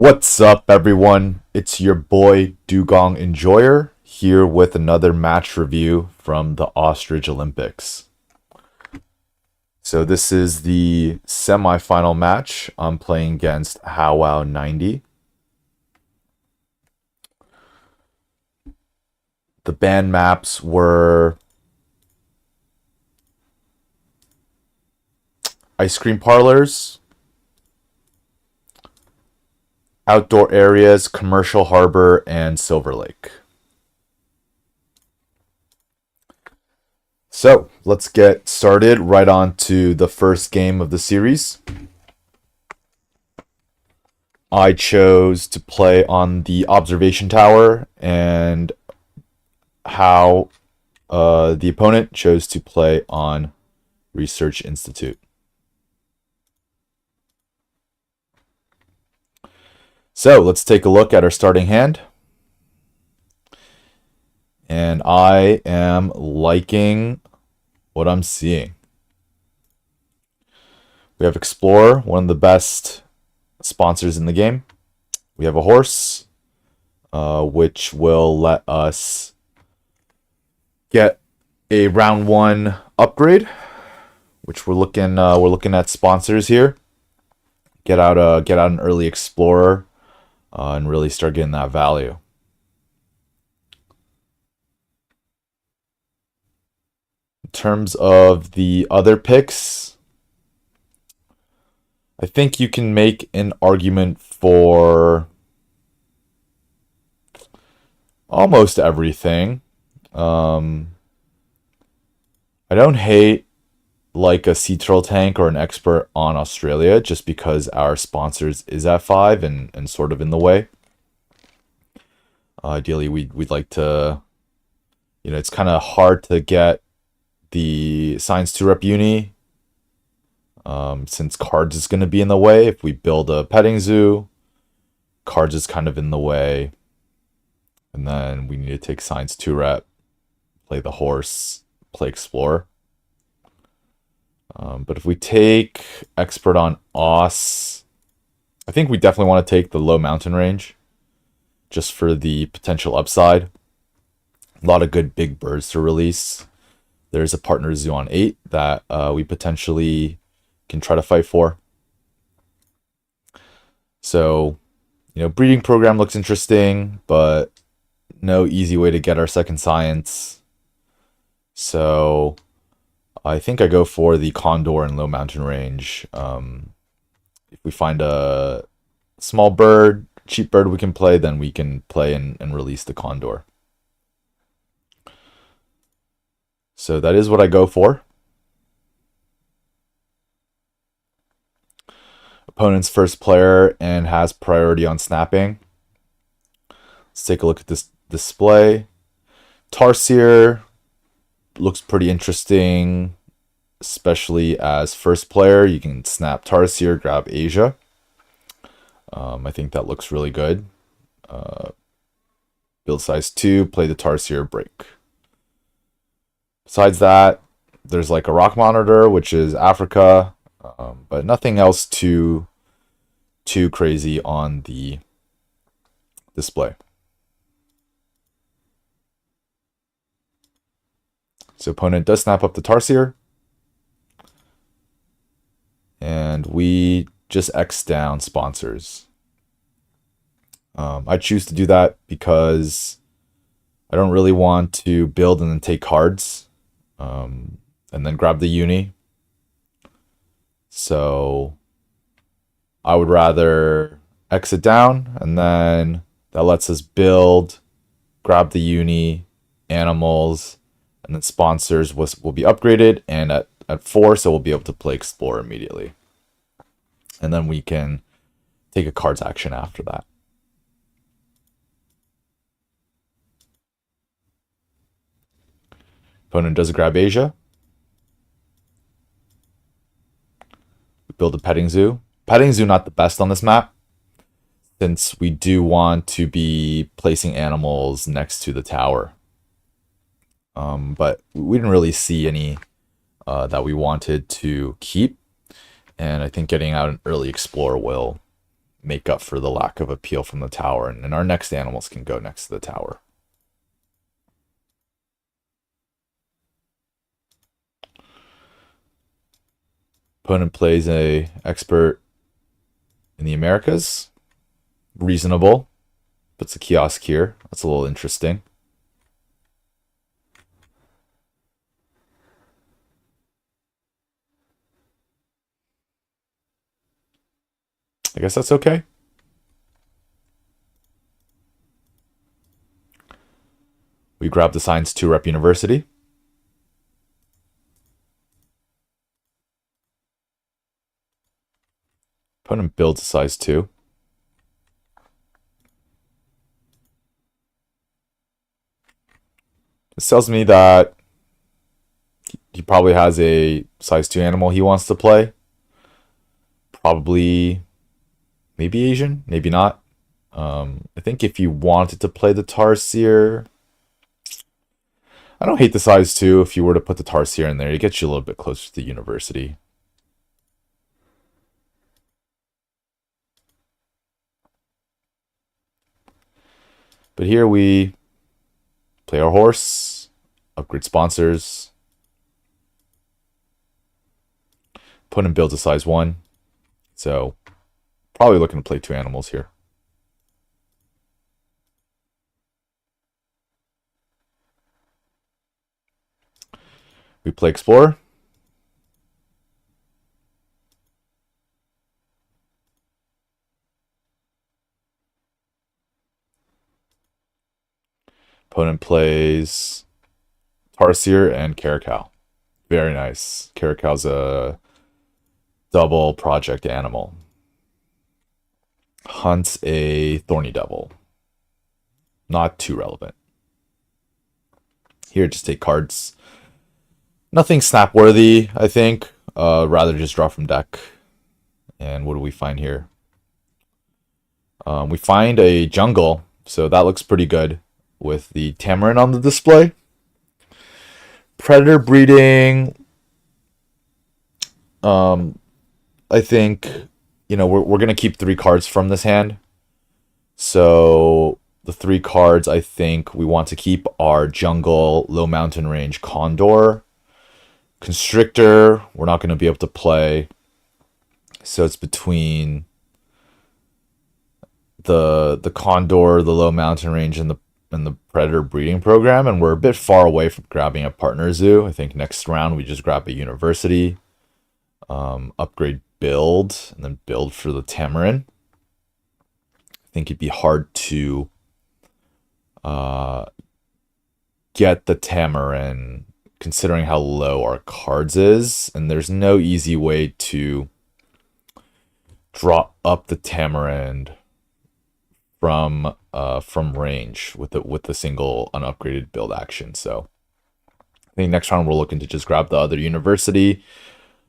What's up, everyone? It's your boy DugongEnjoyer here with another match review from the Ostrich Olympics. So this is the semi-final match. I'm playing against Howwow90. The banned maps were ice cream parlors, outdoor areas, commercial harbor, and Silver Lake. So let's get started right on to the first game of the series. I chose to play on the observation tower, and how the opponent chose to play on Research Institute. So let's take a look at our starting hand. And I am liking what I'm seeing. We have Explorer, one of the best sponsors in the game. We have a horse, which will let us get a round one upgrade, which we're looking at sponsors here. Get out an early Explorer, and really start getting that value. In terms of the other picks, I think you can make an argument for almost everything. I don't hate like a Sea Turtle tank or an expert on Australia, just because our sponsors is at 5 and sort of in the way. Ideally, we'd like to, it's kind of hard to get the Science 2 Rep Uni, since cards is going to be in the way. If we build a petting zoo, cards is kind of in the way. And then we need to take Science 2 Rep, play the horse, play Explorer. But if we take Expert on Os, I think we definitely want to take the low mountain range, just for the potential upside. A lot of good big birds to release. There's a partner zoo on 8 that we potentially can try to fight for. So, breeding program looks interesting, but no easy way to get our second science. So I think I go for the Condor and low mountain range. If we find a small bird, cheap bird we can play, then we can play and release the Condor. So that is what I go for. Opponent's first player and has priority on snapping. Let's take a look at this display. Tarsier looks pretty interesting, especially as first player. You can snap Tarsier, grab Asia. I think that looks really good. Build size 2, play the Tarsier, break. Besides that, there's like a rock monitor, which is Africa, but nothing else too crazy on the display. So opponent does snap up the Tarsier, and we just X down sponsors. I choose to do that because I don't really want to build and then take cards, and then grab the uni. So I would rather exit down, and then that lets us build, grab the uni, animals, and then sponsors will be upgraded, and at 4, so we'll be able to play Explorer immediately. And then we can take a cards action after that. Opponent does grab Asia. We build a petting zoo. Petting zoo not the best on this map, since we do want to be placing animals next to the tower. But we didn't really see any that we wanted to keep. And I think getting out an early Explorer will make up for the lack of appeal from the tower, and our next animals can go next to the tower. Opponent plays a expert in the Americas. Reasonable. Puts a kiosk here. That's a little interesting. I guess that's okay. We grab the Science 2 Rep University. Opponent builds a size 2. This tells me that he probably has a size 2 animal he wants to play. Probably, maybe Asian, maybe not. I think if you wanted to play the Tarsier, I don't hate the size 2 if you were to put the Tarsier in there. It gets you a little bit closer to the university. But here we play our horse, upgrade sponsors. Opponent builds a size 1. So probably looking to play 2 animals here. We play Explorer. Opponent plays Tarsier and Caracal. Very nice. Caracal's a double project animal. Hunts a Thorny Devil. Not too relevant. Here, just take cards. Nothing snap-worthy, I think. Rather just draw from deck. And what do we find here? We find a jungle, so that looks pretty good with the Tamarin on the display. Predator breeding. I think, you know, we're going to keep 3 cards from this hand. So the 3 cards I think we want to keep are Jungle, Low Mountain Range, Condor. Constrictor, we're not going to be able to play. So it's between the Condor, the Low Mountain Range, and the Predator breeding program, and we're a bit far away from grabbing a partner zoo. I think next round we just grab a university, upgrade build, and then build for the Tamarin. I think it'd be hard to get the Tamarin considering how low our cards is, and there's no easy way to draw up the Tamarin from range with the single unupgraded build action. So I think next round we're looking to just grab the other university,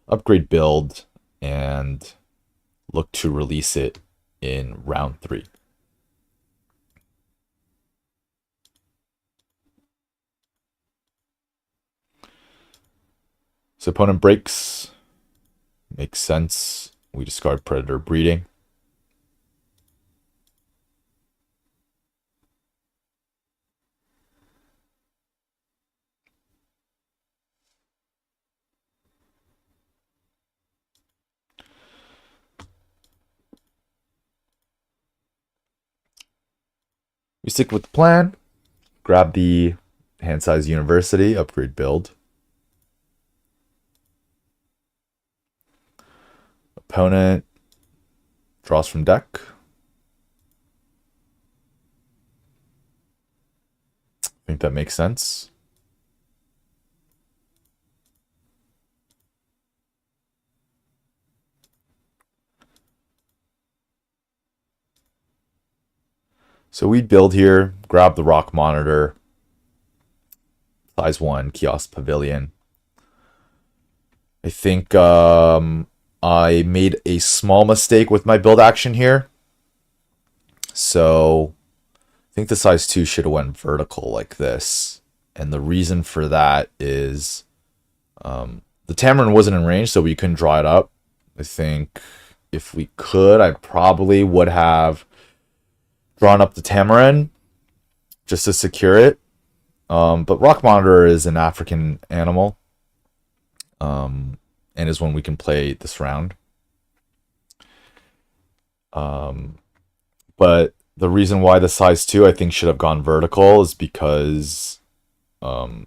upgrade build, and look to release it in round 3. So opponent breaks. Makes sense. We discard Predator breeding. We stick with the plan. Grab the hand size university, upgrade build. Opponent draws from deck. I think that makes sense. So we build here, grab the rock monitor, size 1, kiosk pavilion. I think I made a small mistake with my build action here. So I think the size 2 should have went vertical like this. And the reason for that is the Tamarin wasn't in range, so we couldn't draw it up. I think if we could, I probably would have drawn up the Tamarin just to secure it. But Rock Monitor is an African animal, and is one we can play this round. But the reason why the size 2 I think should have gone vertical is because I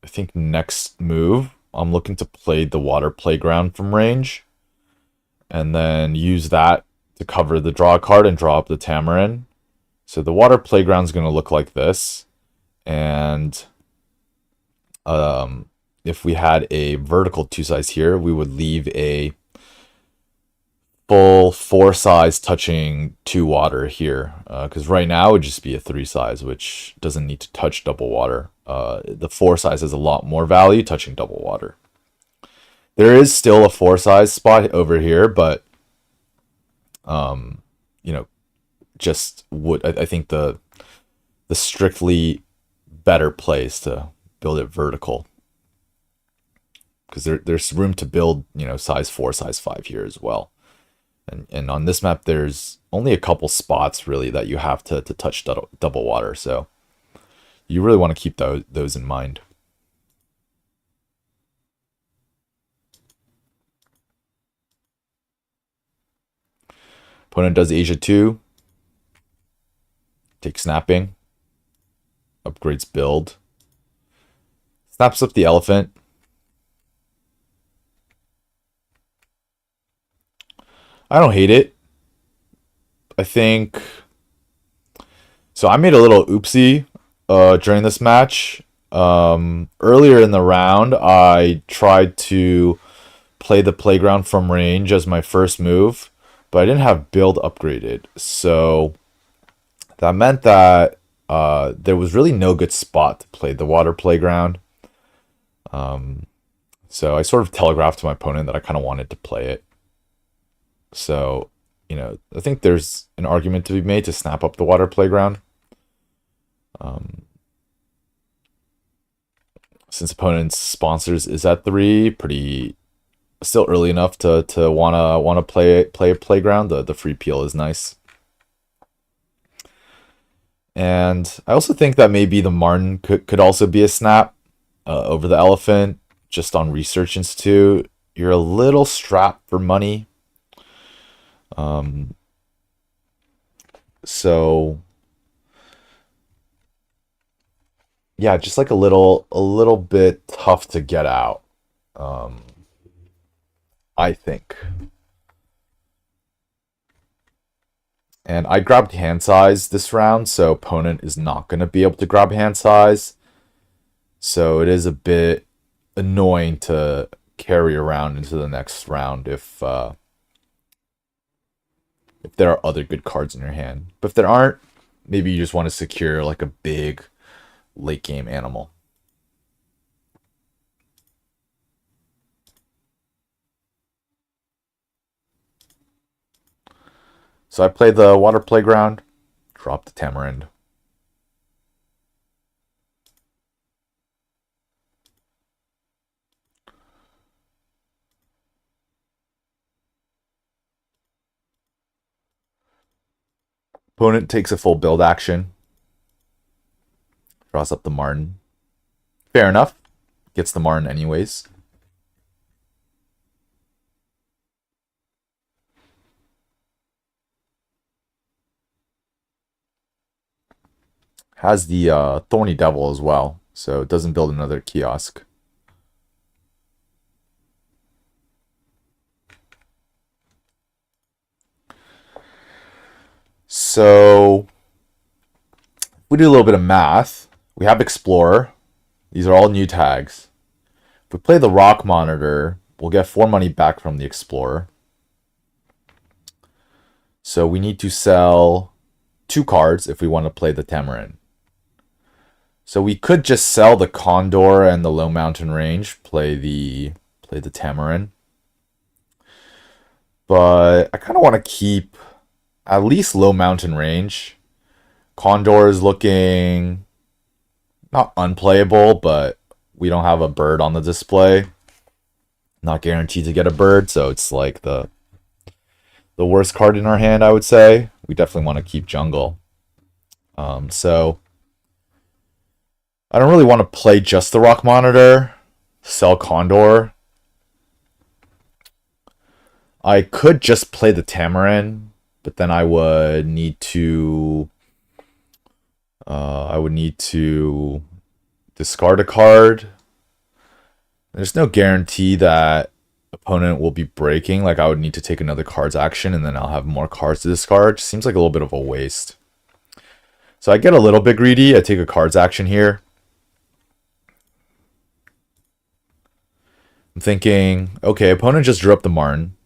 think next move I'm looking to play the Water Playground from range, and then use that to cover the draw card and draw up the Tamarin. So the Water Playground is going to look like this, and if we had a vertical 2 size here, we would leave a full 4 size touching 2 water here, because right now it would just be a 3 size, which doesn't need to touch double water. The 4 size has a lot more value touching double water. There is still a 4 size spot over here, but you know, just would I think the strictly better place to build it vertical, because there's room to build, you know, size 4, size 5 here as well. And on this map, there's only a couple spots really that you have to touch double water, so you really want to keep those in mind. Opponent does Asia 2. Takes snapping. Upgrades build. Snaps up the elephant. I don't hate it. I think... So I made a little oopsie during this match. Earlier in the round, I tried to play the playground from range as my first move, but I didn't have build upgraded. So that meant that there was really no good spot to play the water playground. So I sort of telegraphed to my opponent that I kind of wanted to play it. So, you know, I think there's an argument to be made to snap up the water playground. Since opponent's sponsors is at 3, pretty still early enough to wanna play a playground. The free peel is nice. And I also think that maybe the Martin could also be a snap over the elephant. Just on Research Institute, you're a little strapped for money. So yeah, just like a little bit tough to get out, I think. And I grabbed hand size this round, so opponent is not going to be able to grab hand size. So it is a bit annoying to carry around into the next round if there are other good cards in your hand. But if there aren't, maybe you just want to secure like a big late game animal. So I played the Water Playground, dropped the Tamarind. Opponent takes a full build action. Draws up the Martin. Fair enough. Gets the Martin anyways. Has the Thorny Devil as well, so it doesn't build another kiosk. So we do a little bit of math. We have Explorer. These are all new tags. If we play the Rock Monitor, we'll get 4 money back from the Explorer. So we need to sell 2 cards if we want to play the Tamarin. So we could just sell the Condor and the Low Mountain Range, play the Tamarin. But I kind of want to keep at least Low Mountain Range. Condor is looking not unplayable, but we don't have a bird on the display. Not guaranteed to get a bird, so it's like the the worst card in our hand, I would say. We definitely want to keep jungle. So I don't really want to play just the Rock Monitor, sell Condor. I could just play the Tamarin, but then I would need to discard a card. There's no guarantee that opponent will be breaking. Like, I would need to take another card's action, and then I'll have more cards to discard. Seems like a little bit of a waste. So I get a little bit greedy. I take a card's action here. I'm thinking, okay, opponent just drew up the Marn.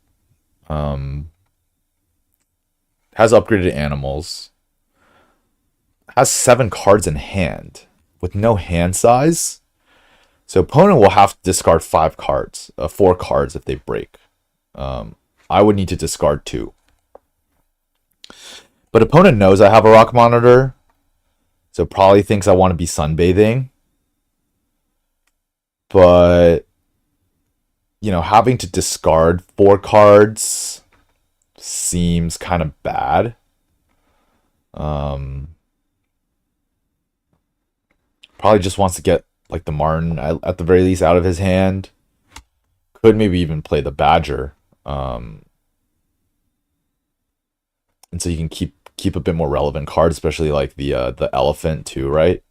Has upgraded animals. Has 7 cards in hand with no hand size. So opponent will have to discard 5 cards, 4 cards if they break. I would need to discard 2. But opponent knows I have a Rock Monitor, so probably thinks I want to be sunbathing. But, you know, having to discard 4 cards seems kind of bad. Probably just wants to get like the Martin at the very least out of his hand. Could maybe even play the Badger. And so you can keep a bit more relevant cards, especially like the Elephant too, right?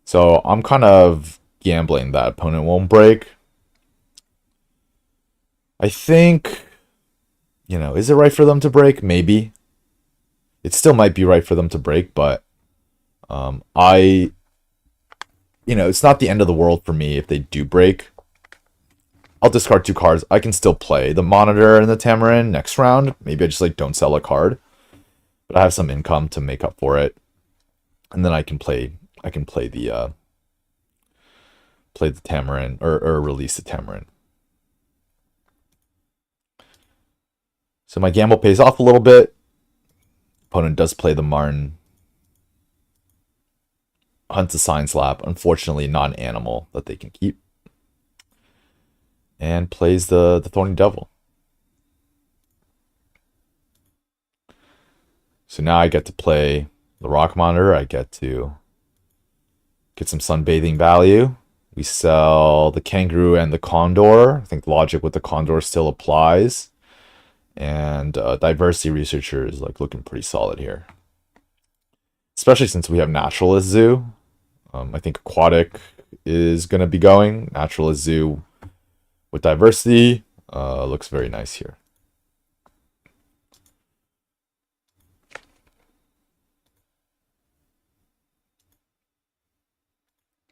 So I'm kind of gambling that opponent won't break. I think, you know, is it right for them to break? Maybe. It still might be right for them to break, but you know, it's not the end of the world for me if they do break. I'll discard 2 cards. I can still play the Monitor and the Tamarin next round. Maybe I just like don't sell a card, but I have some income to make up for it, and then I can play the Tamarin or release the Tamarin. So my gamble pays off a little bit. Opponent does play the Martin. Hunts a Sign Slap. Unfortunately, not an animal that they can keep. And plays the Thorny Devil. So now I get to play the Rock Monitor. I get to get some sunbathing value. We sell the Kangaroo and the Condor. I think logic with the Condor still applies. And Diversity Researcher is like looking pretty solid here. Especially since we have Naturalist Zoo. I think Aquatic is going to be going. Naturalist Zoo with Diversity looks very nice here.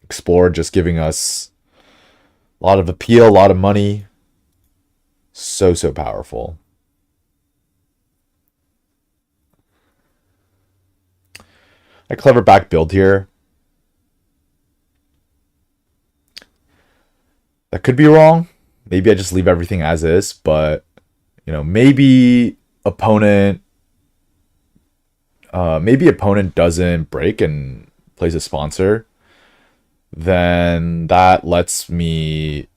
Explore just giving us a lot of appeal, a lot of money. So powerful. A clever back build here. That could be wrong. Maybe I just leave everything as is, but you know, maybe opponent doesn't break and plays a sponsor. Then that lets me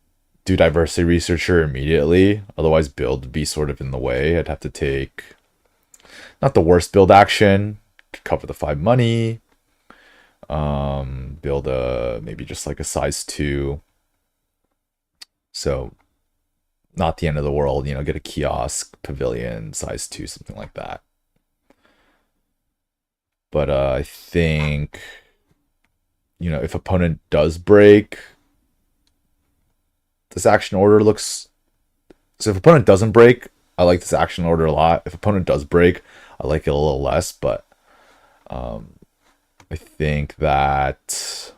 do Diversity Researcher immediately. Otherwise, build would be sort of in the way. I'd have to take not the worst build action, cover the 5 money, build maybe just like a size 2. So not the end of the world, you know, get a kiosk, pavilion, size 2, something like that. But I think, you know, if opponent does break, this action order looks... So if opponent doesn't break, I like this action order a lot. If opponent does break, I like it a little less, but I think that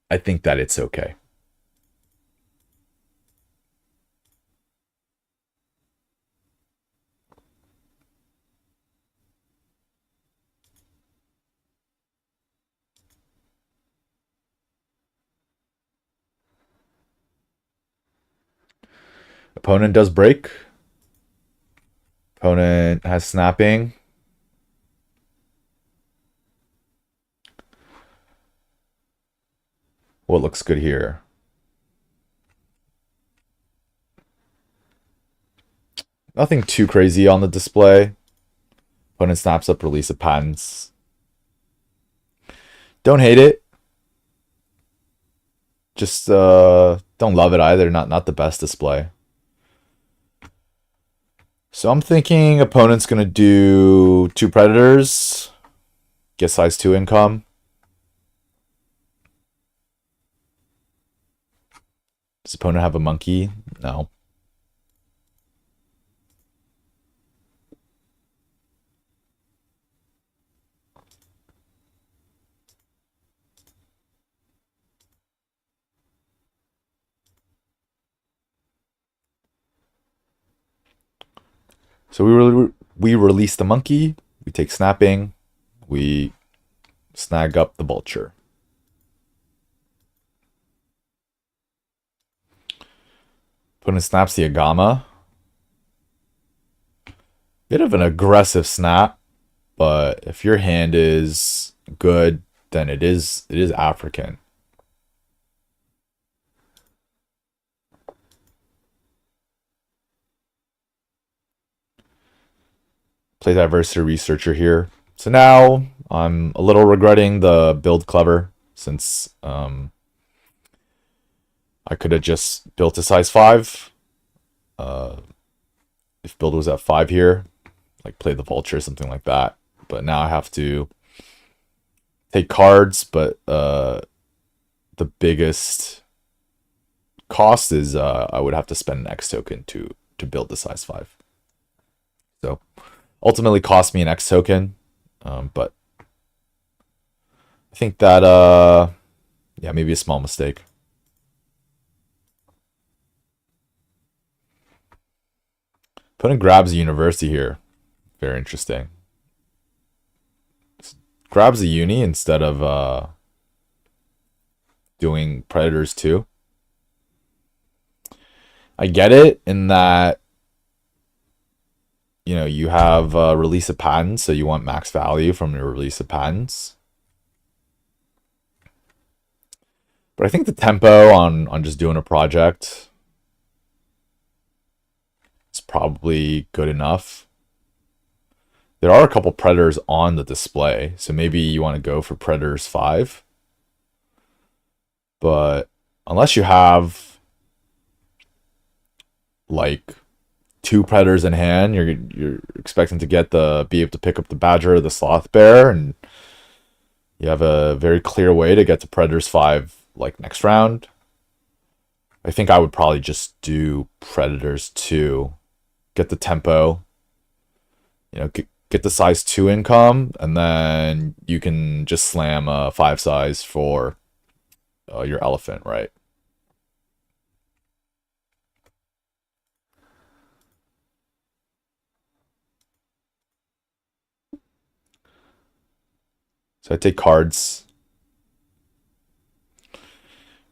it's okay. Opponent does break. Opponent has snapping. What looks good here? Nothing too crazy on the display. Opponent snaps up, release of patents. Don't hate it. Just don't love it either. Not the best display. So I'm thinking opponent's gonna do 2 predators, get size 2 income. Does opponent have a monkey? No. So we release the monkey, we take snapping, we snag up the vulture. Opponent snaps the Agama. Bit of an aggressive snap, but if your hand is good, then it is African. Play diversity researcher here. So now I'm a little regretting the build clever, since I could have just built a size 5. If build was at 5 here, like play the vulture, something like that. But now I have to take cards, but the biggest cost is I would have to spend an X token to build the size 5. So ultimately cost me an X token, but I think that yeah, maybe a small mistake. Opponent grabs a university here. Very interesting. Grabs a uni instead of doing predators too. I get it in that, you know, you have release of patents, so you want max value from your release of patents. But I think the tempo on just doing a project is probably good enough. There are a couple predators on the display, so maybe you want to go for predators 5. But unless you have like 2 predators in hand, you're expecting to get be able to pick up the badger or the sloth bear, and you have a very clear way to get to predators 5 like next round. I think I would probably just do predators 2, get the tempo, you know, get the size 2 income, and then you can just slam a 5 size for your elephant, right? So I take cards.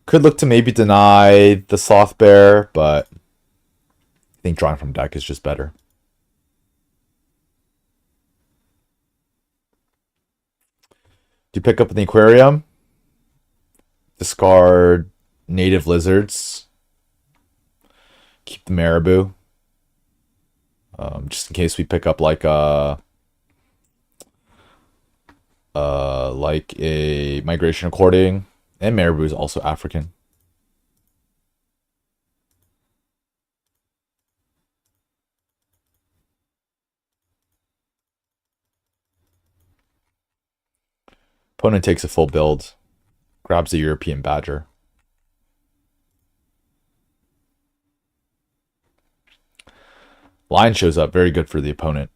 Could look to maybe deny the sloth bear, but I think drawing from deck is just better. Do you pick up in the aquarium? Discard native lizards. Keep the marabou. Just in case we pick up like a migration according, and marabou is also African. Opponent takes a full build, grabs a European badger. Lion shows up, very good for the opponent.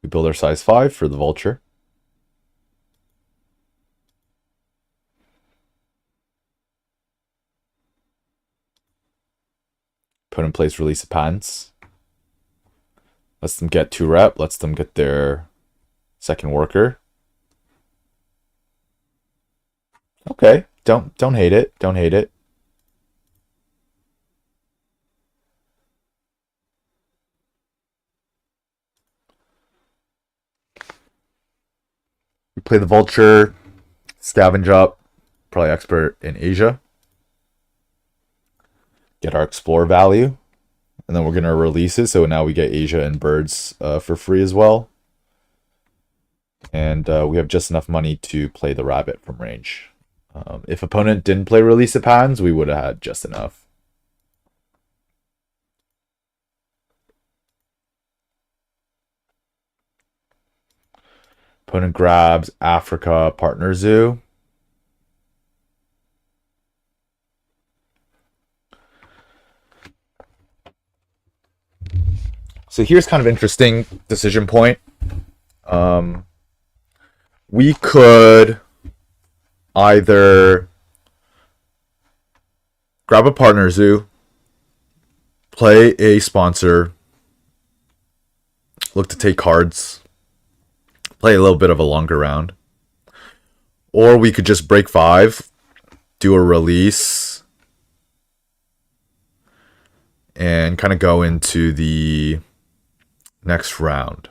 We build our size 5 for the vulture. Opponent plays release of patents. Lets them get 2 rep, lets them get their second worker. Okay, don't hate it. Don't hate it. We play the vulture, scavenge up, probably expert in Asia. Get our explore value. And then we're going to release it. So now we get Asia and birds for free as well. And we have just enough money to play the rabbit from range. If opponent didn't play release of patterns, we would have had just enough. Opponent grabs Africa Partner Zoo. So here's kind of interesting decision point. We could either grab a Partner Zoo, play a sponsor, look to take cards, play a little bit of a longer round. Or we could just break 5, do a release, and kind of go into the next round.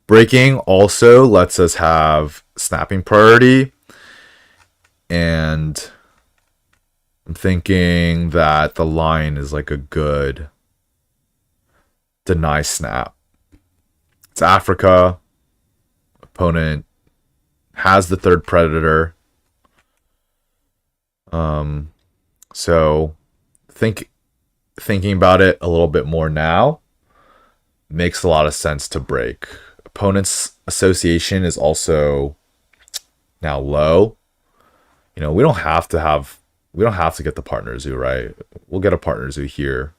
Breaking also lets us have snapping priority, and I'm thinking that the line is like a good deny snap. It's Africa. Opponent has the third predator. So thinking about it a little bit more now makes a lot of sense to break. Opponent's association is also now low. You know, we don't have to get the Partner Zoo, right? We'll get a Partner Zoo here.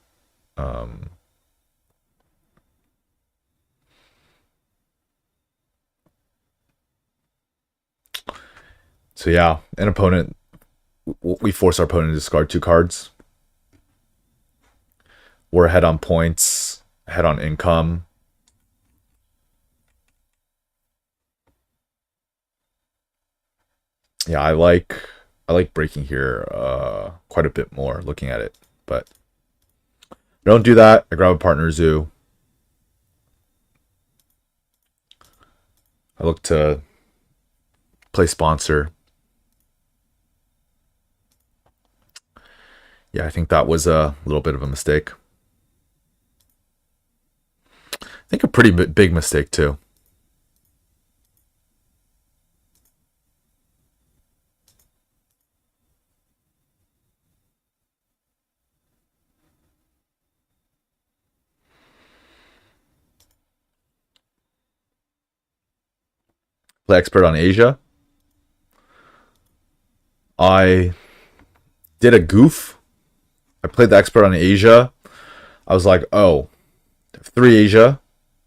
So yeah, we force our opponent to discard 2 cards. We're ahead on points, ahead on income. Yeah, I like breaking here quite a bit more looking at it, but don't do that. I grab a Partner Zoo. I look to play sponsor. Yeah, I think that was a little bit of a mistake. I think a pretty big mistake too. Play expert on Asia. I did a goof. I played the expert on Asia. I was like, oh, 3 Asia.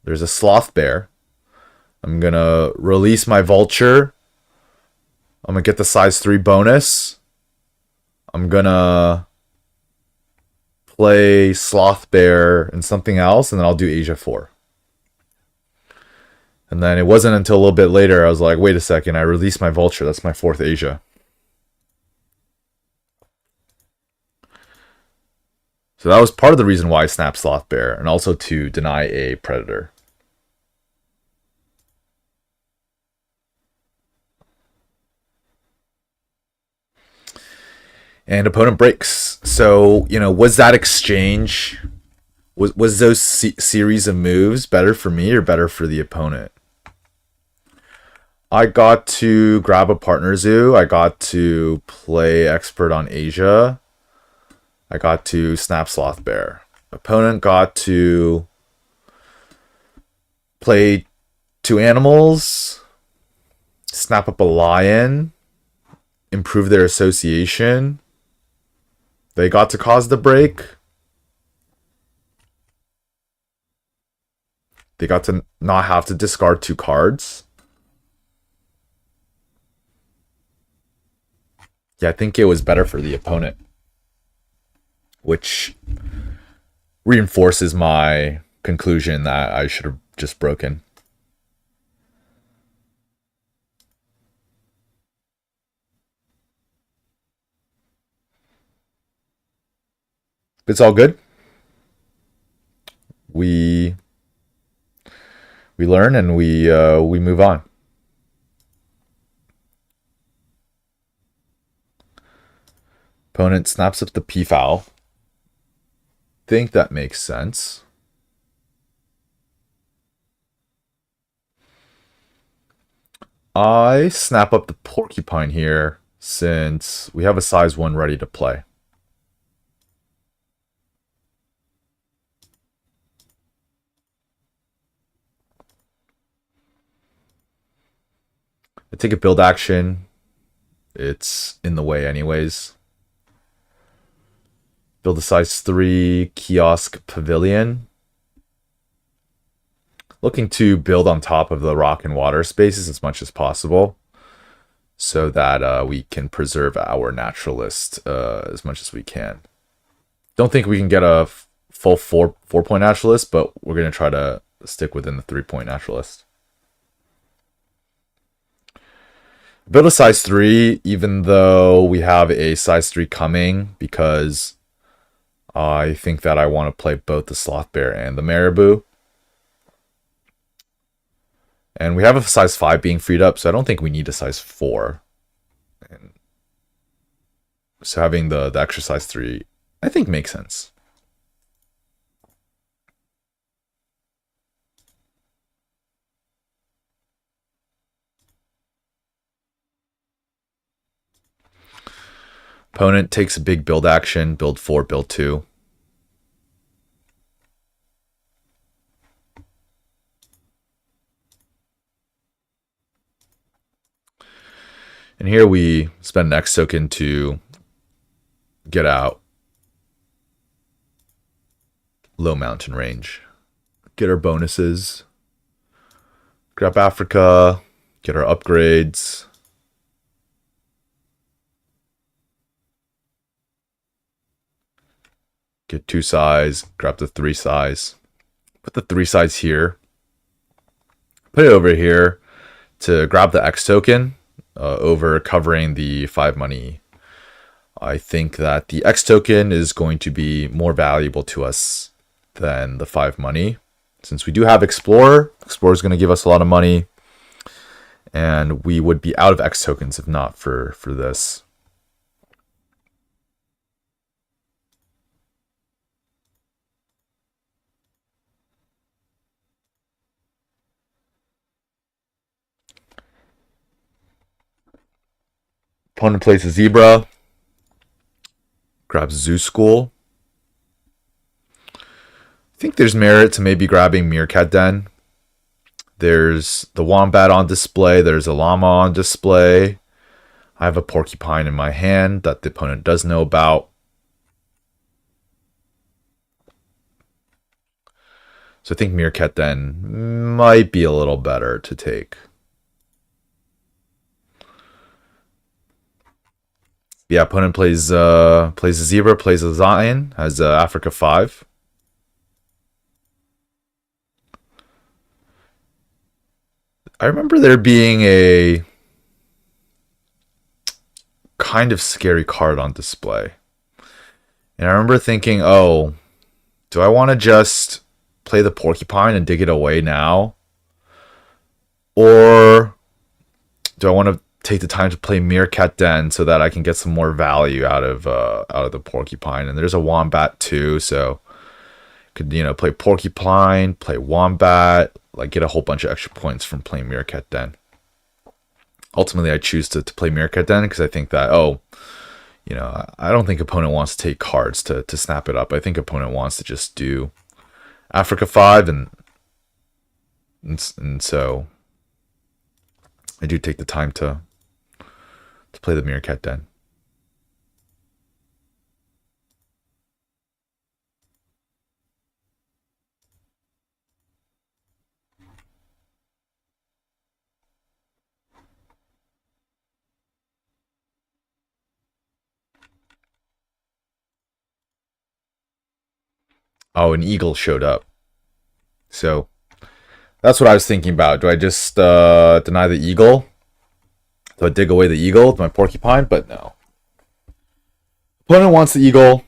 There's a sloth bear. I'm going to release my vulture. I'm going to get the size 3 bonus. I'm going to play sloth bear and something else, and then I'll do Asia 4. And then it wasn't until a little bit later I was like, wait a second, I released my vulture. That's my 4th Asia. So that was part of the reason why I snapped sloth bear, and also to deny a predator. And opponent breaks. So, you know, was that exchange, was those series of moves better for me or better for the opponent? I got to grab a Partner Zoo. I got to play expert on Asia. I got to snap sloth bear. Opponent got to play 2 animals, snap up a lion, improve their association. They got to cause the break. They got to not have to discard 2 cards. Yeah, I think it was better for the opponent, which reinforces my conclusion that I should have just broken. It's all good. We we learn and we move on. Opponent snaps up the P-foul. Think that makes sense. I snap up the Porcupine here since we have a size 1 ready to play. I take a build action. It's in the way anyways. Build a size 3 kiosk pavilion. Looking to build on top of the rock and water spaces as much as possible so that we can preserve our naturalist as much as we can. Don't think we can get a full four-point naturalist, but we're going to try to stick within the 3-point naturalist. Build a size 3, even though we have a size 3 coming, because I think that I want to play both the Sloth Bear and the Marabou. And we have a size 5 being freed up, so I don't think we need a size 4. And so having the extra size 3, I think makes sense. Opponent takes a big build action, build 4, build 2. And here we spend an X token to get out low mountain range. Get our bonuses. Grab Africa. Get our upgrades. Get 2 size. Grab the 3 size. Put the 3 size here. Put it over here to grab the X token. Over covering the 5 money. I think that the X token is going to be more valuable to us than the 5 money. Since we do have Explorer, Explorer is going to give us a lot of money. And we would be out of X tokens if not for this. Opponent plays a Zebra. Grabs Zoo School. I think there's merit to maybe grabbing Meerkat Den. There's the Wombat on display. There's a Llama on display. I have a Porcupine in my hand that the opponent does know about. So I think Meerkat Den might be a little better to take. Yeah, opponent plays a Zebra, plays a Zion, has Africa 5. I remember there being a kind of scary card on display. And I remember thinking, oh, do I want to just play the Porcupine and dig it away now? Or do I want to take the time to play Meerkat Den so that I can get some more value out of the Porcupine? And there's a Wombat too, so could play Porcupine, play Wombat, like get a whole bunch of extra points from playing Meerkat Den. Ultimately, I choose to play Meerkat Den because I think that I don't think opponent wants to take cards to snap it up. I think opponent wants to just do Africa 5 and so I do take the time to play the Meerkat Den. Oh, an eagle showed up. So that's what I was thinking about. Do I just deny the eagle? Do I dig away the eagle with my Porcupine? But no. Opponent wants the eagle.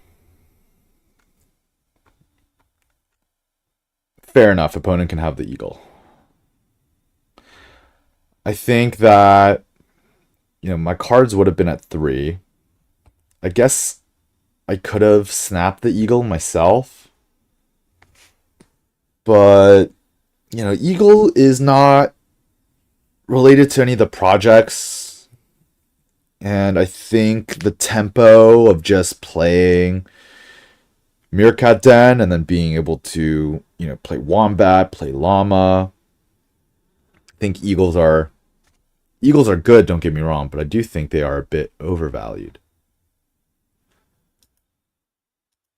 Fair enough. Opponent can have the eagle. I think that, my cards would have been at 3. I guess I could have snapped the eagle myself, but eagle is not related to any of the projects, and I think the tempo of just playing Meerkat Den and then being able to play Wombat, play Llama. I think Eagles are good, don't get me wrong, but I do think they are a bit overvalued.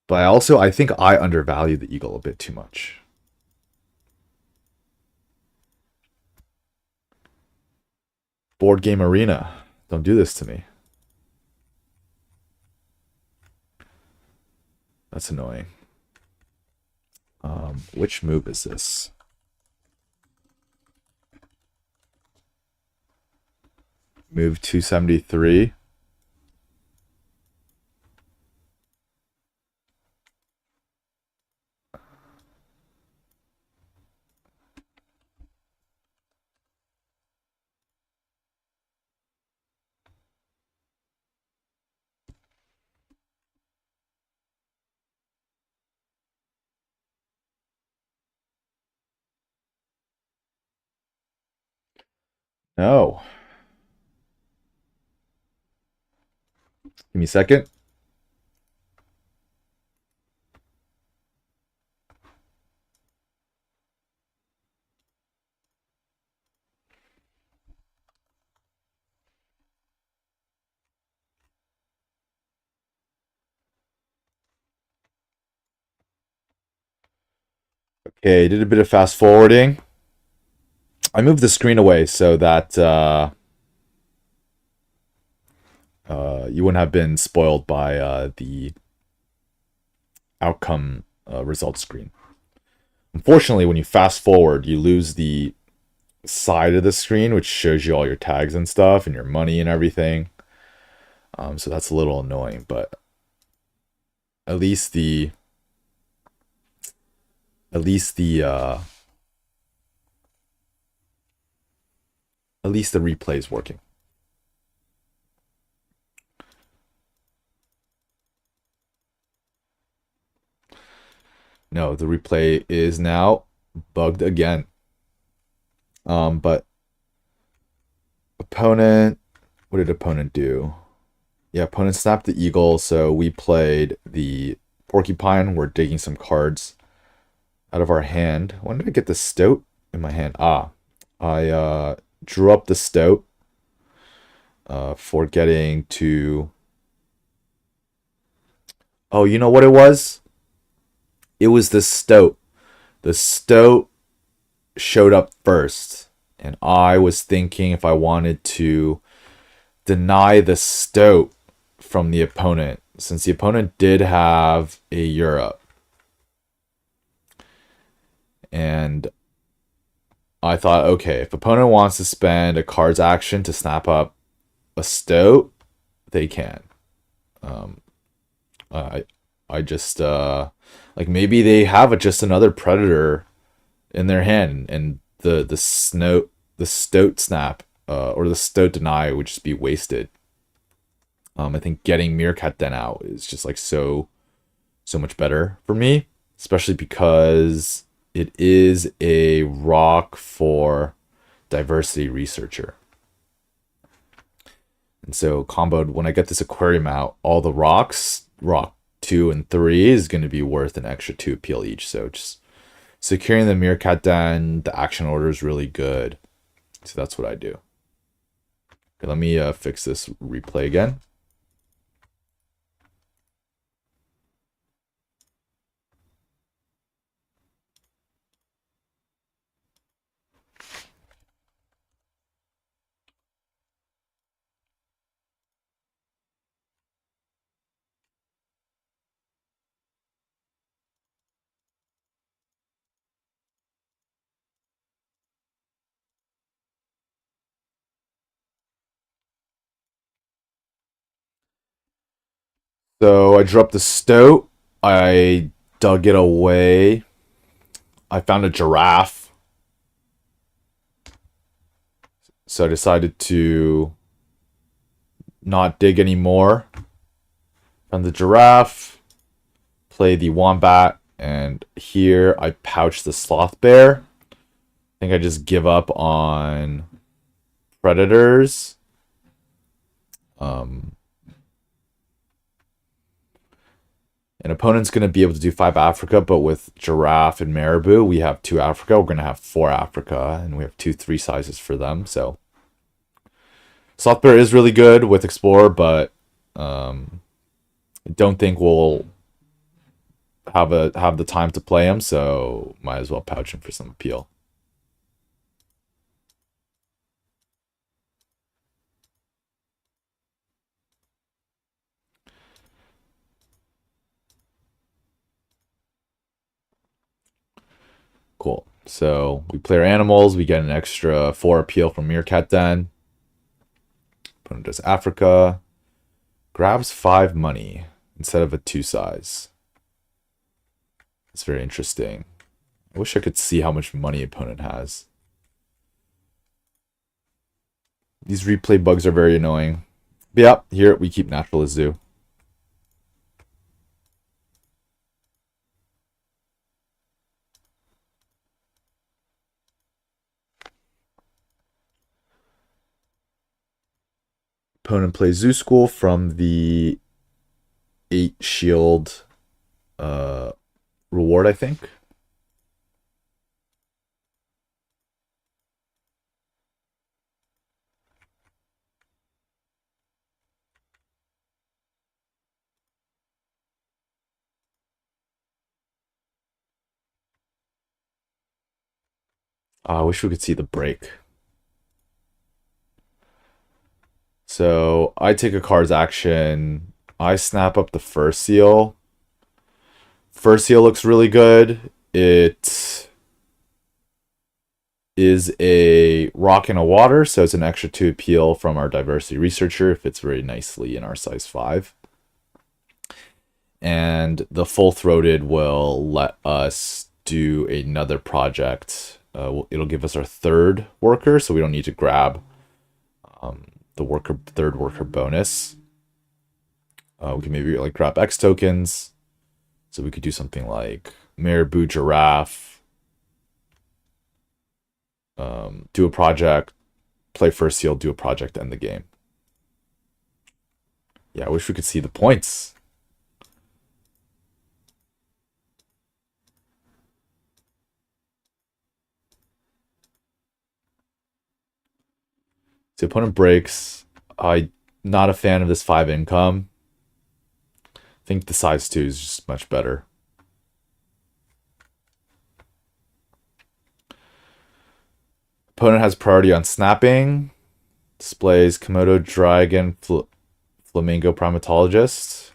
But I think I undervalue the Eagle a bit too much. Board Game Arena. Don't do this to me. That's annoying. Which move is this? Move 273. No. Give me a second. Okay, did a bit of fast forwarding. I moved the screen away so that you wouldn't have been spoiled by the outcome result screen. Unfortunately, when you fast forward, you lose the side of the screen, which shows you all your tags and stuff and your money and everything. So that's a little annoying, but at least the replay is working. No, the replay is now bugged again. But opponent, what did opponent do? Yeah, opponent snapped the eagle, so we played the porcupine. We're digging some cards out of our hand. When did I get the stoat in my hand? I drew up the stoat for getting to... Oh, you know what it was? It was the stoat. The stoat showed up first, and I was thinking if I wanted to deny the stoat from the opponent, since the opponent did have a Europe. And I thought, okay, if opponent wants to spend a card's action to snap up a stoat, they can. I just like maybe they have just another predator in their hand, and the stoat snap or the stoat deny would just be wasted. I think getting Meerkat Den out is just like so much better for me, especially because it is a rock for diversity researcher. And so comboed, when I get this aquarium out, all the rocks, rock 2 and 3, is going to be worth an extra 2 appeal each. So just securing the Meerkat Den, the action order is really good. So that's what I do. Okay, let me fix this replay again. So I dropped the stoat. I dug it away. I found a giraffe. So I decided to not dig anymore. Found the giraffe, play the wombat, and here I pouch the sloth bear. I think I just give up on predators. An opponent's going to be able to do 5 Africa, but with giraffe and marabou, we have 2 Africa. We're going to have 4 Africa, and we have 2 3 sizes for them. So sloth bear is really good with explorer, but I don't think we'll have the time to play him, so might as well pouch him for some appeal. Cool. So we play our animals. We get an extra 4 appeal from Meerkat Den. Opponent does Africa. Grabs 5 money instead of a 2 size. It's very interesting. I wish I could see how much money opponent has. These replay bugs are very annoying. But yeah, here we keep Naturalist Zoo. Opponent plays Zoo School from the 8 shield reward, I think. I wish we could see the break. So I take a card's action. I snap up the first seal. First seal looks really good. It is a rock in a water, so it's an extra 2 appeal from our diversity researcher. It fits very nicely in our size 5. And the full-throated will let us do another project. It'll give us our 3rd worker, so we don't need to grab the 3rd worker bonus. We can maybe like grab X tokens. So we could do something like marabou, giraffe, do a project, play first seal, do a project, end the game. Yeah, I wish we could see the points. So opponent breaks. I'm not a fan of this 5 income. I think the size 2 is just much better. Opponent has priority on snapping. Displays Komodo Dragon, Flamingo Primatologist.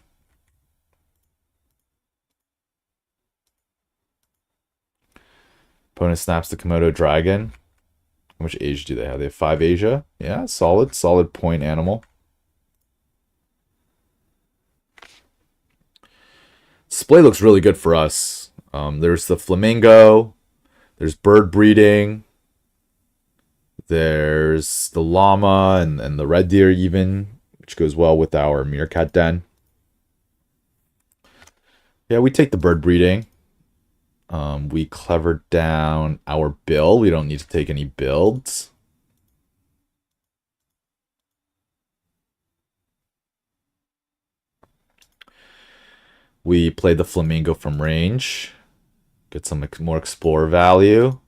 Opponent snaps the Komodo Dragon. How much Asia do they have? They have 5 Asia. Yeah, solid point animal. Display looks really good for us. There's the flamingo. There's bird breeding. There's the llama and the red deer even, which goes well with our meerkat den. Yeah, we take the bird breeding. We clever down our bill. We don't need to take any builds. We play the flamingo from range. Get some more explorer value.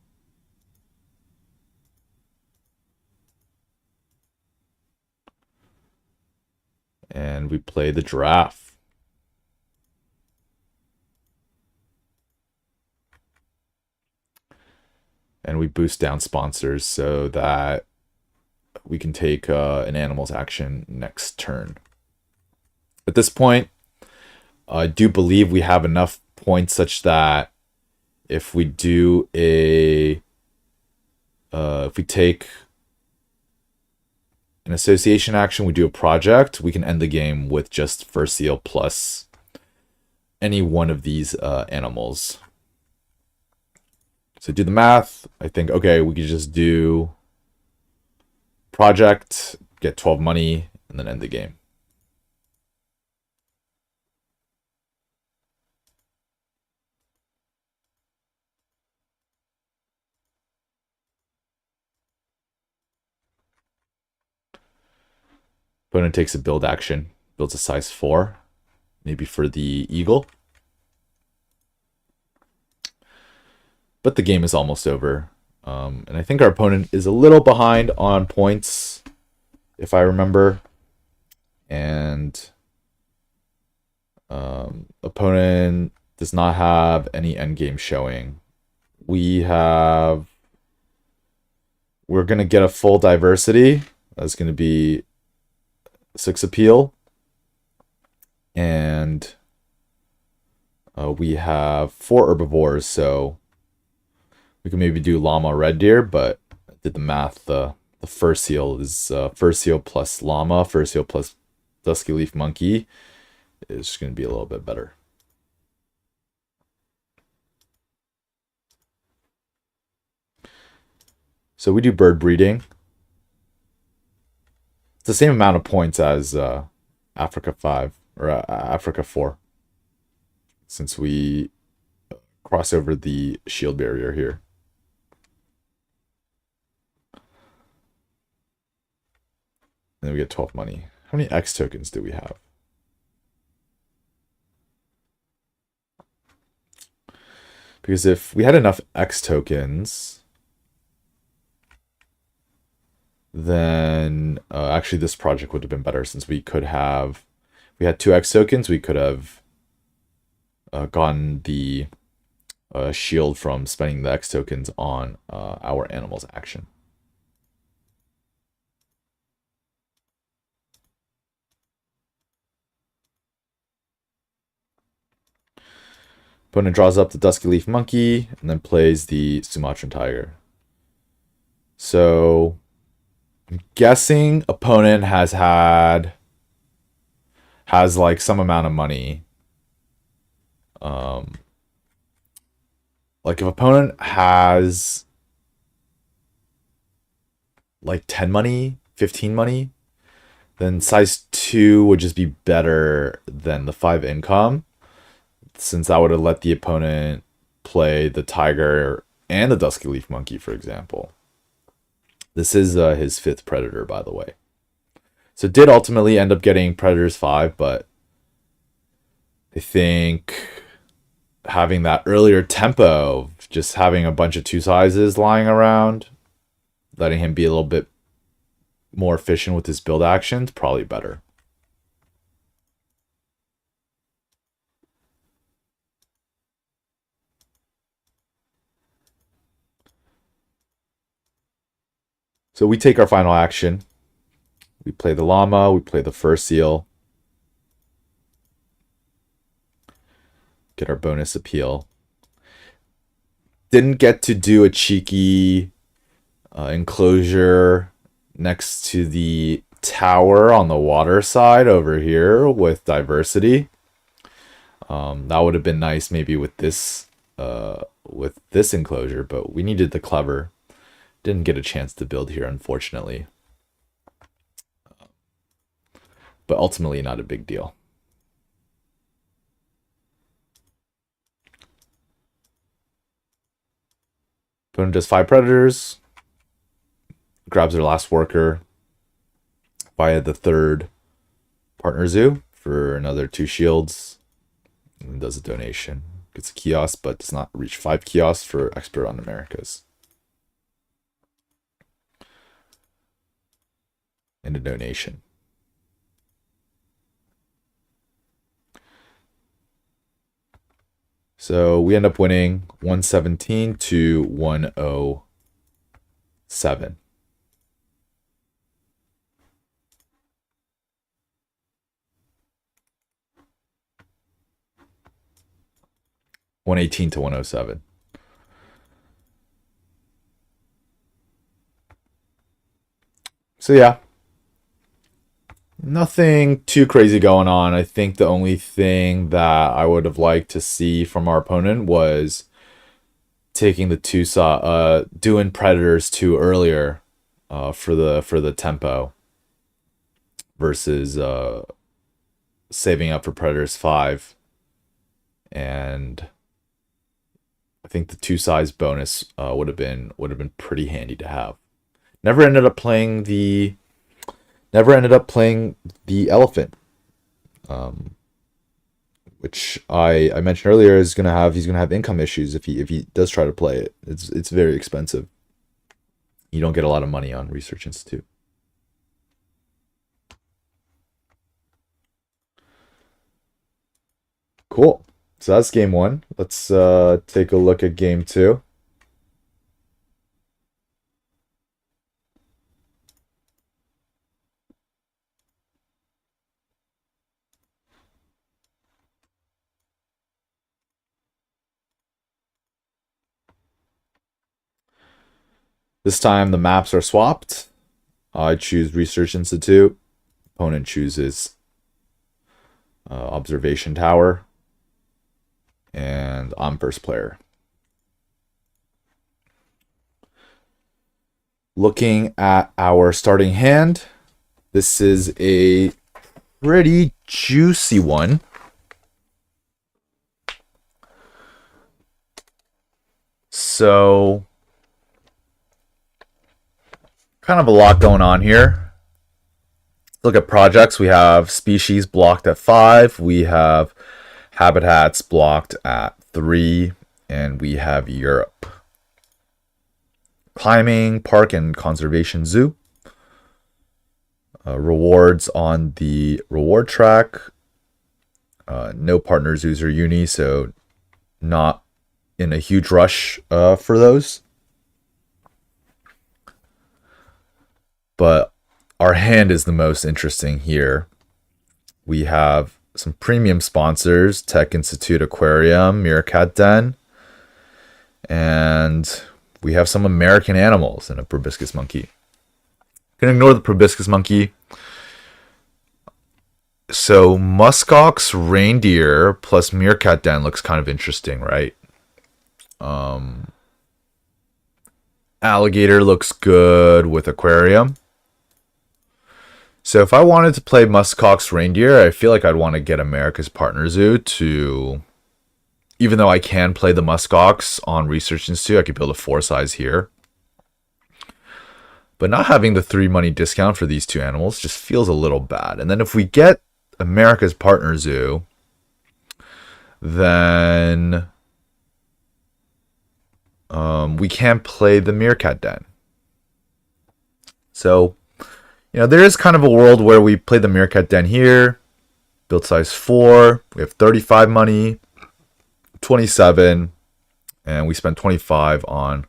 And we play the giraffe. And we boost down sponsors so that we can take an animal's action next turn. At this point, I do believe we have enough points such that if we do if we take an association action, we do a project, we can end the game with just first seal plus any one of these animals. So do the math. I think, okay, we could just do project, get 12 money, and then end the game. Opponent takes a build action, builds a size 4, maybe for the eagle. But the game is almost over. And I think our opponent is a little behind on points, if I remember. And opponent does not have any endgame showing. We're going to get a full diversity. That's going to be 6 appeal. And we have 4 herbivores, so we can maybe do llama red deer, but I did the math. The fur seal is fur seal plus llama, fur seal plus dusky leaf monkey is going to be a little bit better. So we do bird breeding. It's the same amount of points as Africa 5 or Africa 4, since we cross over the shield barrier here. And then we get 12 money. How many X tokens do we have? Because if we had enough X tokens, then actually this project would have been better, since we could have, if we had 2 X tokens, we could have gotten the shield from spending the X tokens on our animal's action. Opponent draws up the Dusky Leaf Monkey and then plays the Sumatran Tiger. So I'm guessing opponent has like some amount of money. Like if opponent has like 10 money, 15 money, then size 2 would just be better than the 5 income, since that would have let the opponent play the tiger and the Dusky Leaf Monkey, for example. This is his 5th predator, by the way. So it did ultimately end up getting predators 5, but I think having that earlier tempo, just having a bunch of 2 sizes lying around, letting him be a little bit more efficient with his build actions, probably better. So we take our final action. We play the llama, we play the fur seal. Get our bonus appeal. Didn't get to do a cheeky enclosure next to the tower on the water side over here with diversity. That would have been nice maybe with this enclosure, but we needed the clever. Didn't get a chance to build here, unfortunately. But ultimately not a big deal. Opponent does 5 predators. Grabs their last worker via the 3rd partner zoo for another 2 shields. And does a donation. Gets a kiosk, but does not reach 5 kiosks for Expert on Americas. And a donation. So we end up winning 117 to 107. $118 to 107. So yeah. Nothing too crazy going on. I think the only thing that I would have liked to see from our opponent was taking the doing predators 2 earlier for the tempo versus saving up for Predators 5. And I think the 2 size bonus would have been pretty handy to have. Never ended up playing the elephant, which I mentioned earlier he's gonna have income issues if he does try to play it. It's very expensive. You don't get a lot of money on Research Institute. Cool. So that's game 1. Let's take a look at game 2. This time the maps are swapped. I choose Research Institute. Opponent chooses Observation Tower. And I'm first player. Looking at our starting hand, this is a pretty juicy one. So, kind of a lot going on here. Look at projects. We have species blocked at 5. We have habitats blocked at 3. And we have Europe. Climbing, park, and conservation zoo. Rewards on the reward track. No partner zoos or uni, so not in a huge rush for those. But our hand is the most interesting here. We have some premium sponsors: Tech Institute Aquarium, Meerkat Den, and we have some American animals and a proboscis monkey. Gonna ignore the proboscis monkey. So muskox reindeer plus meerkat den looks kind of interesting, right? Alligator looks good with aquarium. So if I wanted to play muskox reindeer, I feel like I'd want to get America's Partner Zoo to, even though I can play the muskox on Research Institute, I could build a 4 size here. But not having the 3 money discount for these 2 animals just feels a little bad. And then if we get America's Partner Zoo, then we can't play the Meerkat Den. So, you know, there is kind of a world where we play the Meerkat Den here, build size 4, we have 35 money, 27, and we spend 25 on,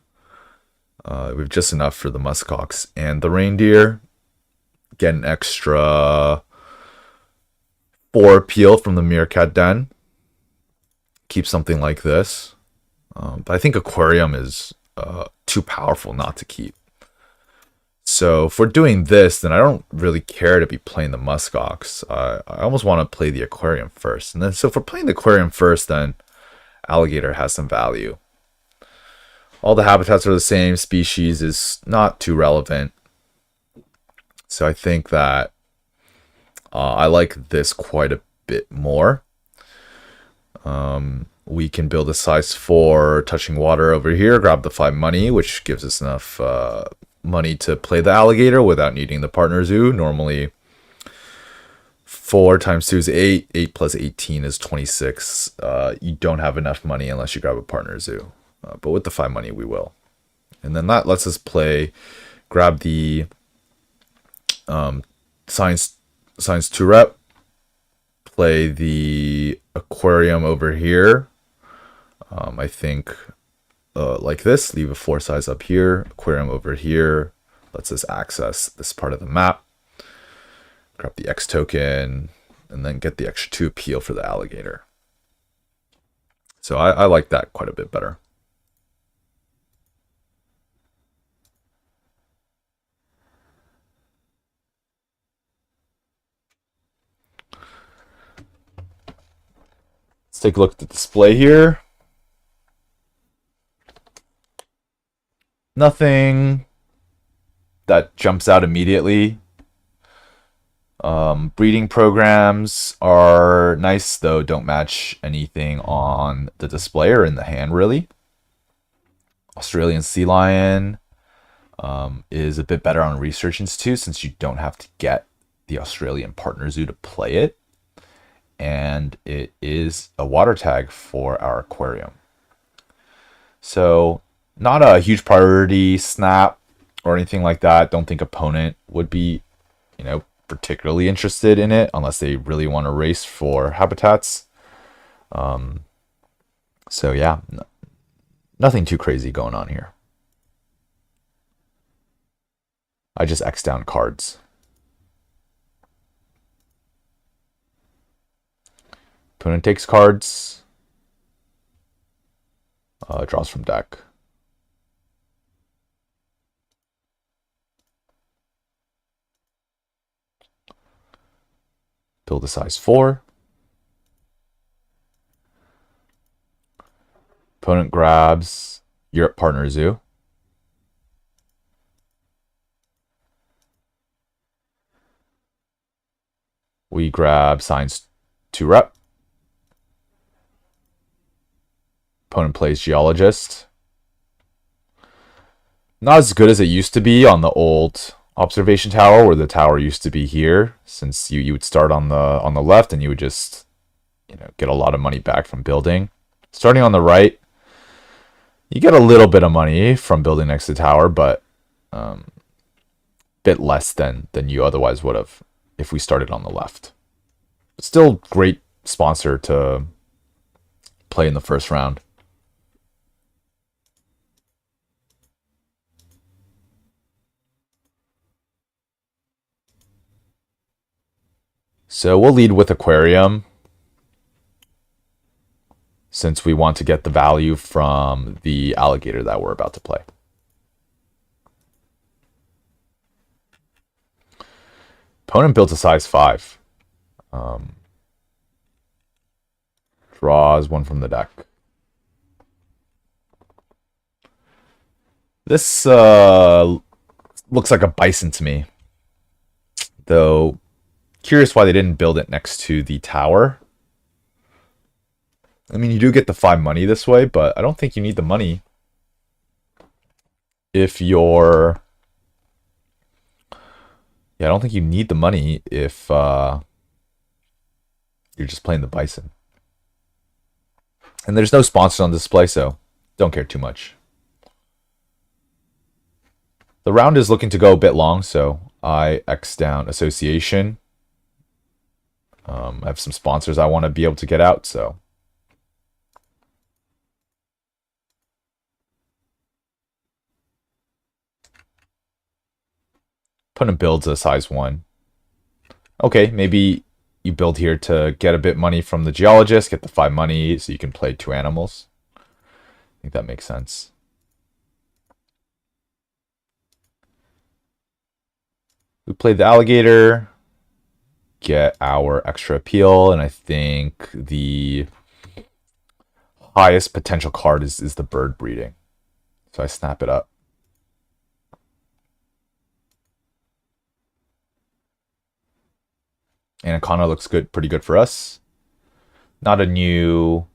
we have just enough for the muskox and the reindeer. Get an extra 4 appeal from the Meerkat Den. Keep something like this. But I think aquarium is too powerful not to keep. So if we're doing this, then I don't really care to be playing the muskox. I almost want to play the aquarium first. And then, so if we're playing the aquarium first, then alligator has some value. All the habitats are the same. Species is not too relevant. So I think that I like this quite a bit more. We can build a size 4 touching water over here, grab the 5 money, which gives us enough money to play the alligator without needing the partner zoo. Normally 4 times 2 is 8. 8 plus 18 is 26. You don't have enough money unless you grab a partner zoo. But with the 5 money, we will. And then that lets us grab the science 2 rep, play the aquarium over here. I think like this, leave a 4 size up here, aquarium over here, lets us access this part of the map. Grab the X token, and then get the extra 2 appeal for the alligator. So I like that quite a bit better. Let's take a look at the display here. Nothing that jumps out immediately. Breeding programs are nice, though don't match anything on the display or in the hand, really. Australian Sea Lion is a bit better on Research Institute since you don't have to get the Australian partner zoo to play it. And it is a water tag for our aquarium. So not a huge priority snap or anything like that. Don't think opponent would be, particularly interested in it unless they really want to race for habitats. So yeah, nothing too crazy going on here. I just X down cards. Opponent takes cards. Draws from deck. Build a size 4. Opponent grabs Europe Partner Zoo. We grab Science 2 Rep. Opponent plays Geologist. Not as good as it used to be on the old observation tower, where the tower used to be here, since you would start on the left and you would just get a lot of money back from building. Starting on the right, you get a little bit of money from building next to the tower, but bit less than you otherwise would have if we started on the left. Still great sponsor to play in the first round. So we'll lead with aquarium, since we want to get the value from the alligator that we're about to play. Opponent builds a size 5. Draws one from the deck. This looks like a bison to me, though. Curious why they didn't build it next to the tower. I mean, you do get the 5 money this way, but I don't think you need the money if you're... Yeah, I don't think you need the money if you're just playing the bison. And there's no sponsors on display, so don't care too much. The round is looking to go a bit long, so I X down Association. I have some sponsors I want to be able to get out, so. Opponent builds a size 1. Okay, maybe you build here to get a bit money from the Geologist, get the 5 money so you can play 2 animals. I think that makes sense. We played the alligator, get our extra appeal, and I think the highest potential card is the bird breeding. So I snap it up. Anaconda looks good, pretty good for us. Not a new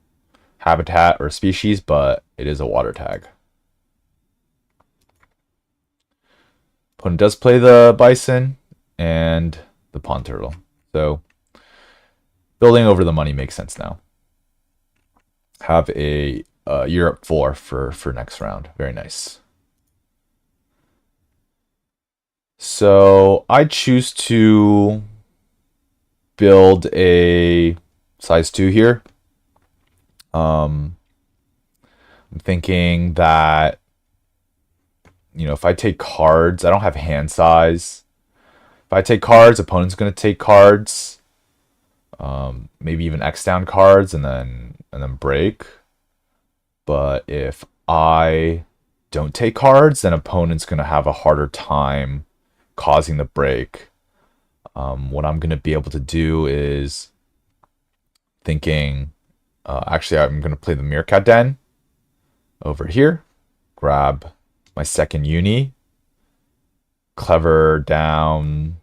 habitat or species, but it is a water tag. Opponent does play the bison and the pond turtle. So building over the money makes sense now. Have a Europe 4 for next round. Very nice. So I choose to build a size 2 here. I'm thinking that, if I take cards, I don't have hand size. If I take cards, opponent's going to take cards. Maybe even X down cards and then break. But if I don't take cards, then opponent's going to have a harder time causing the break. What I'm going to be able to do is thinking, actually, I'm going to play the Meerkat Den over here. Grab my second uni. clever down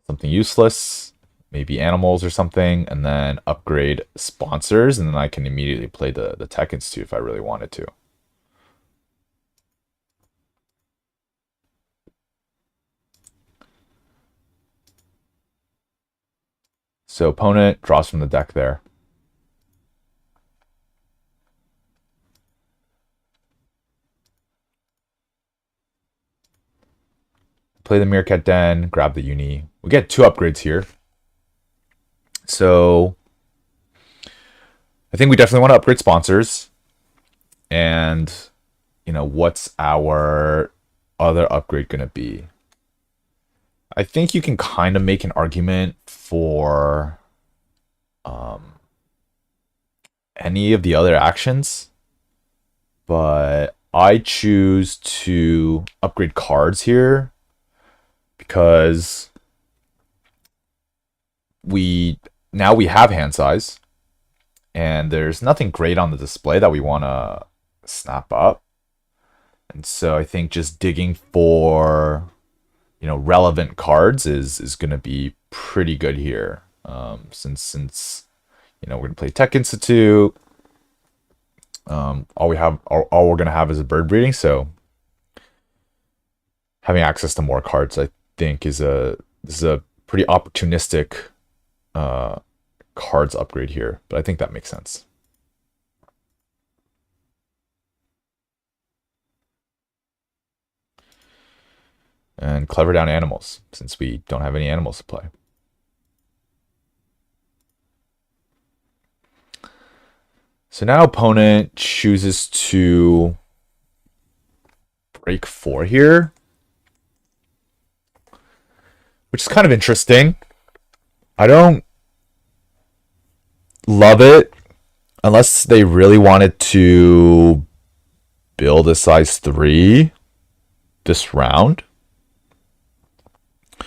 something useless, maybe animals or something, and then upgrade sponsors, and then I can immediately play the Tech Institute if I really wanted to. So opponent draws from the deck there. Play the Meerkat Den, grab the Uni. We get 2 upgrades here. So I think we definitely want to upgrade sponsors. And, you know, what's our other upgrade going to be? I think you can kind of make an argument for any of the other actions. But I choose to upgrade cards here because now we have hand size, and there's nothing great on the display that we want to snap up. And so I think just digging for, you know, relevant cards is going to be pretty good here. Since you know, we're going to play Tech Institute. All we're going to have is a bird breeding, so having access to more cards, I think, is a pretty opportunistic cards upgrade here, but I think that makes sense. And clever down animals, since we don't have any animals to play. So now opponent chooses to break 4 here, which is kind of interesting. I don't love it unless they really wanted to build a size 3 this round. I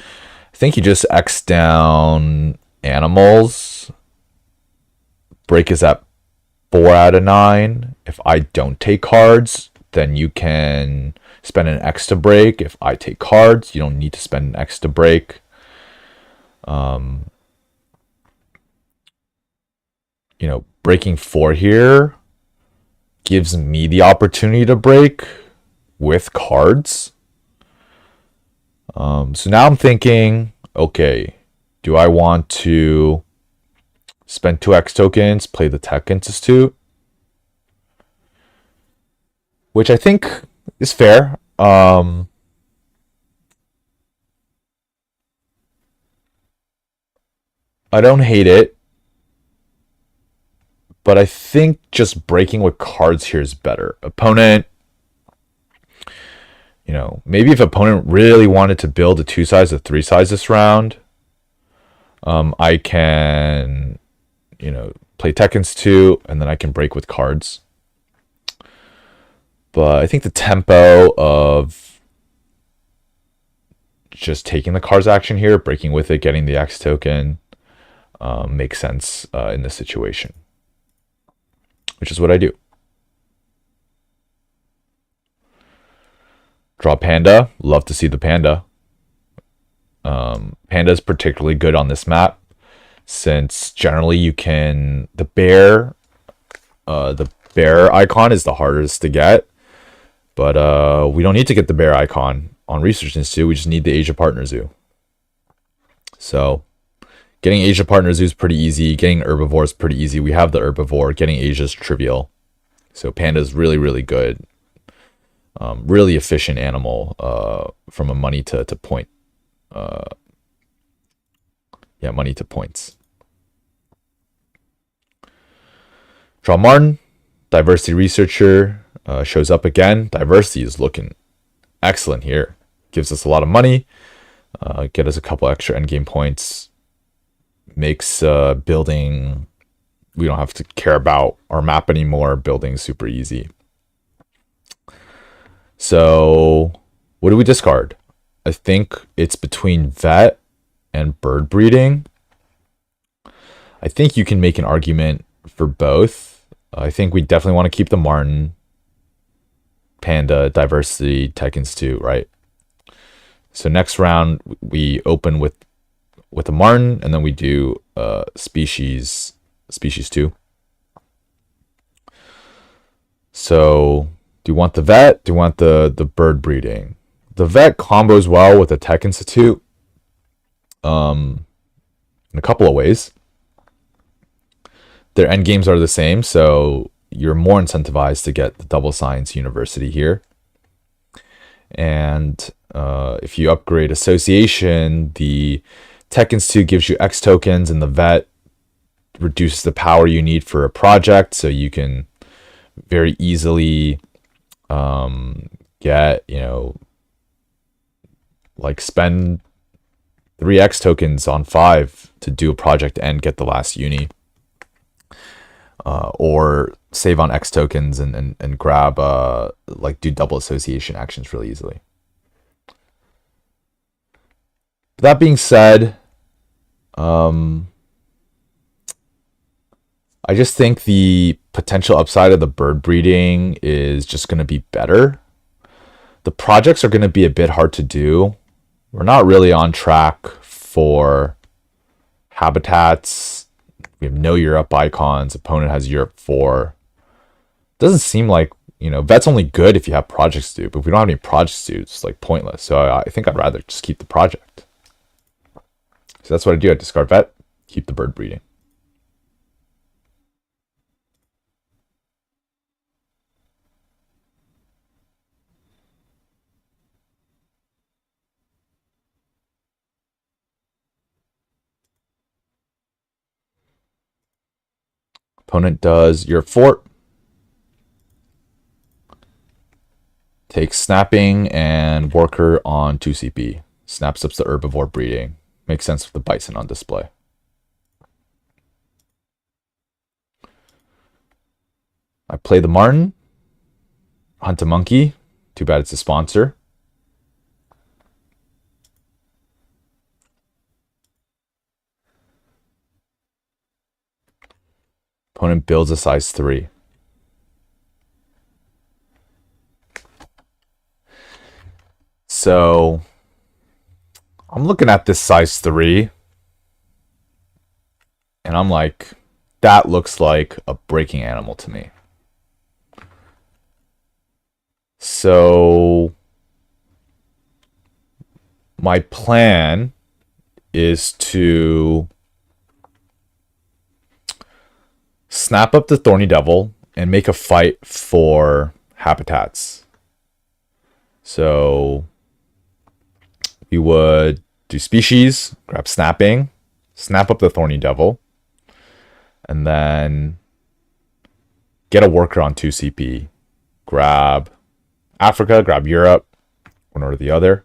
think you just X down animals. Break is at 4 out of 9. If I don't take cards, then you can spend an X to break. If I take cards, you don't need to spend an X to break. You know, breaking 4 here gives me the opportunity to break with cards. So now I'm thinking, okay, do I want to spend 2 X tokens, play the Tech Institute? Which I think is fair. I don't hate it, but I think just breaking with cards here is better. Opponent, you know, maybe if opponent really wanted to build a 2 size, a 3 size this round, I can, you know, play Tech Institute, and then I can break with cards. But I think the tempo of just taking the cards action here, breaking with it, getting the X token, makes sense in this situation, which is what I do. Draw Panda. Love to see the Panda. Panda is particularly good on this map, since generally you can... The bear icon is the hardest to get, but we don't need to get the bear icon on Research Institute. We just need the Asia Partner Zoo. So getting Asia Partner Zoo is pretty easy. Getting Herbivore is pretty easy. We have the Herbivore. Getting Asia is trivial. So Panda is really, really good. Really efficient animal from a money to point. Yeah, money to points. Draw Martin. Diversity Researcher shows up again. Diversity is looking excellent here. Gives us a lot of money. Get us a couple extra endgame points. Makes building... We don't have to care about our map anymore. Building super easy. So, what do we discard? I think it's between vet and bird breeding. I think you can make an argument for both. I think we definitely want to keep the Martin, Panda, Diversity, Tech Institute, right? So next round we open with a Martin, and then we do species 2. So do you want the vet? Do you want the bird breeding? The vet combos well with the Tech Institute in a couple of ways. Their end games are the same, so you're more incentivized to get the double science university here. And if you upgrade association, the Tech Institute gives you X tokens, and the vet reduces the power you need for a project, so you can very easily get, like spend 3X tokens on 5 to do a project and get the last uni. Or save on X tokens and grab, like do double association actions really easily. That being said, I just think the potential upside of the bird breeding is just going to be better. The projects are going to be a bit hard to do. We're not really on track for habitats. We have no Europe icons. Opponent has Europe 4. Doesn't seem like, vet's only good if you have projects to do, but if we don't have any projects to do, it's like pointless. So I think I'd rather just keep the project. So that's what I do. I discard vet, keep the bird breeding. Opponent does Europe 4. Takes snapping and worker on 2 CP. Snaps up the herbivore breeding. Makes sense with the bison on display. I play the Martin. Hunt a monkey. Too bad it's a sponsor. Opponent builds a size 3. So I'm looking at this size 3 and I'm like, that looks like a breaking animal to me. So my plan is to snap up the Thorny Devil and make a fight for habitats. So we would do species, grab snapping, snap up the Thorny Devil, and then get a worker on 2 CP. Grab Africa, grab Europe, one or the other.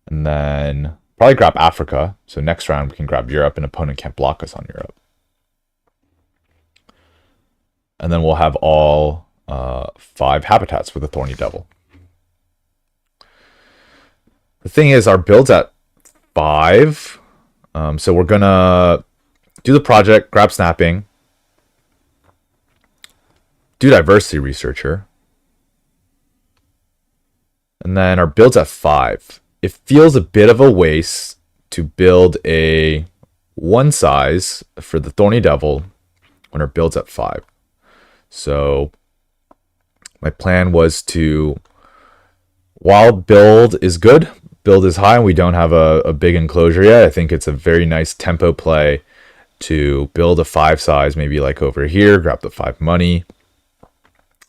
And then probably grab Africa. So next round we can grab Europe and opponent can't block us on Europe. And then we'll have all 5 habitats with a Thorny Devil. The thing is, our build's at 5. So we're going to do the project, grab snapping, do diversity researcher. And then our build's at 5. It feels a bit of a waste to build a 1 size for the Thorny Devil when our build's at 5. So my plan was to, while build is good, build is high, and we don't have a big enclosure yet, I think it's a very nice tempo play to build a 5 size, maybe like over here, grab the 5 money,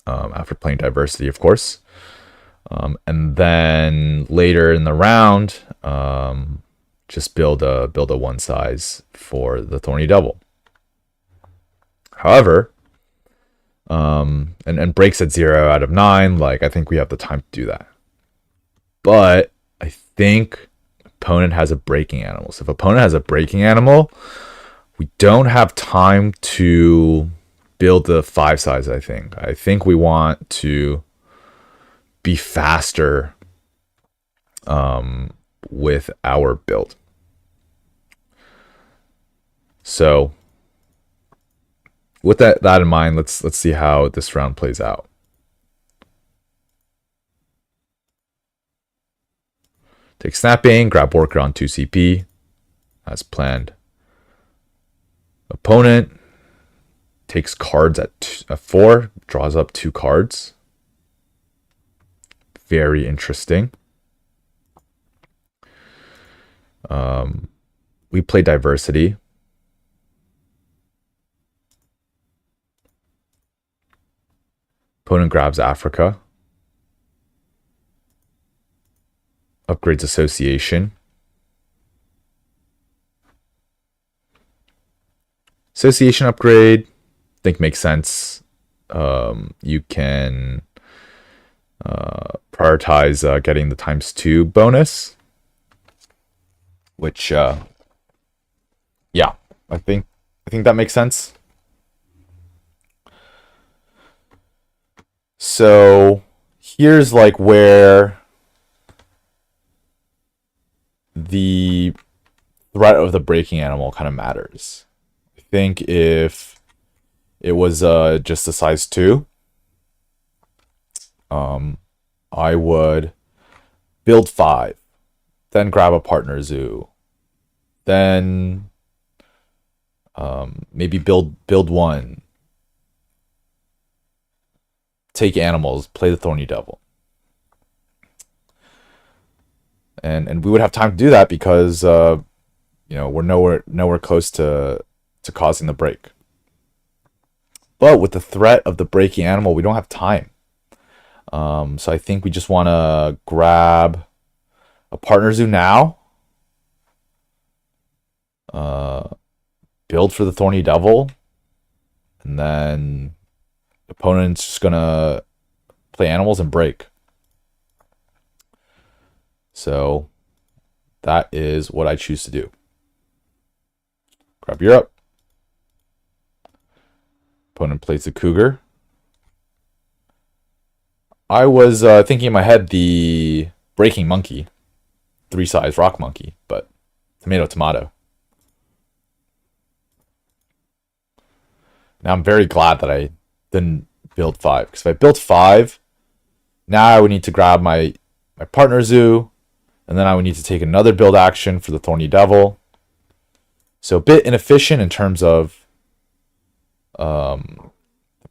after playing diversity, of course. And then later in the round, just build a 1 size for the Thorny Devil. However, and breaks at 0 out of 9, like I think we have the time to do that. But I think opponent has a breaking animal. So if opponent has a breaking animal, we don't have time to build the 5 size, I think. I think we want to be faster with our build. So with that in mind, let's see how this round plays out. Take snapping, grab worker on 2 CP, as planned. Opponent takes cards at 4, draws up 2 cards. Very interesting. We play diversity. Opponent grabs Africa. Upgrades association. Association upgrade, I think makes sense. You can prioritize getting the ×2 bonus, which yeah, I think that makes sense. So here's like where the threat of the breaking animal kind of matters. I think if it was just a size 2, I would build 5, then grab a partner zoo, then maybe build 1, take animals, play the Thorny Devil. And we would have time to do that because you know, we're nowhere close to causing the break. But with the threat of the breaking animal, we don't have time. So I think we just want to grab a partner zoo now. Build for the Thorny Devil. And then the opponent's just going to play animals and break. So that is what I choose to do. Grab Europe. Opponent plays the Cougar. I was thinking in my head the Breaking Monkey, 3-size rock monkey, but tomato. Now I'm very glad that I didn't build 5, because if I built 5, now I would need to grab my partner zoo, and then I would need to take another build action for the Thorny Devil. So a bit inefficient in terms of the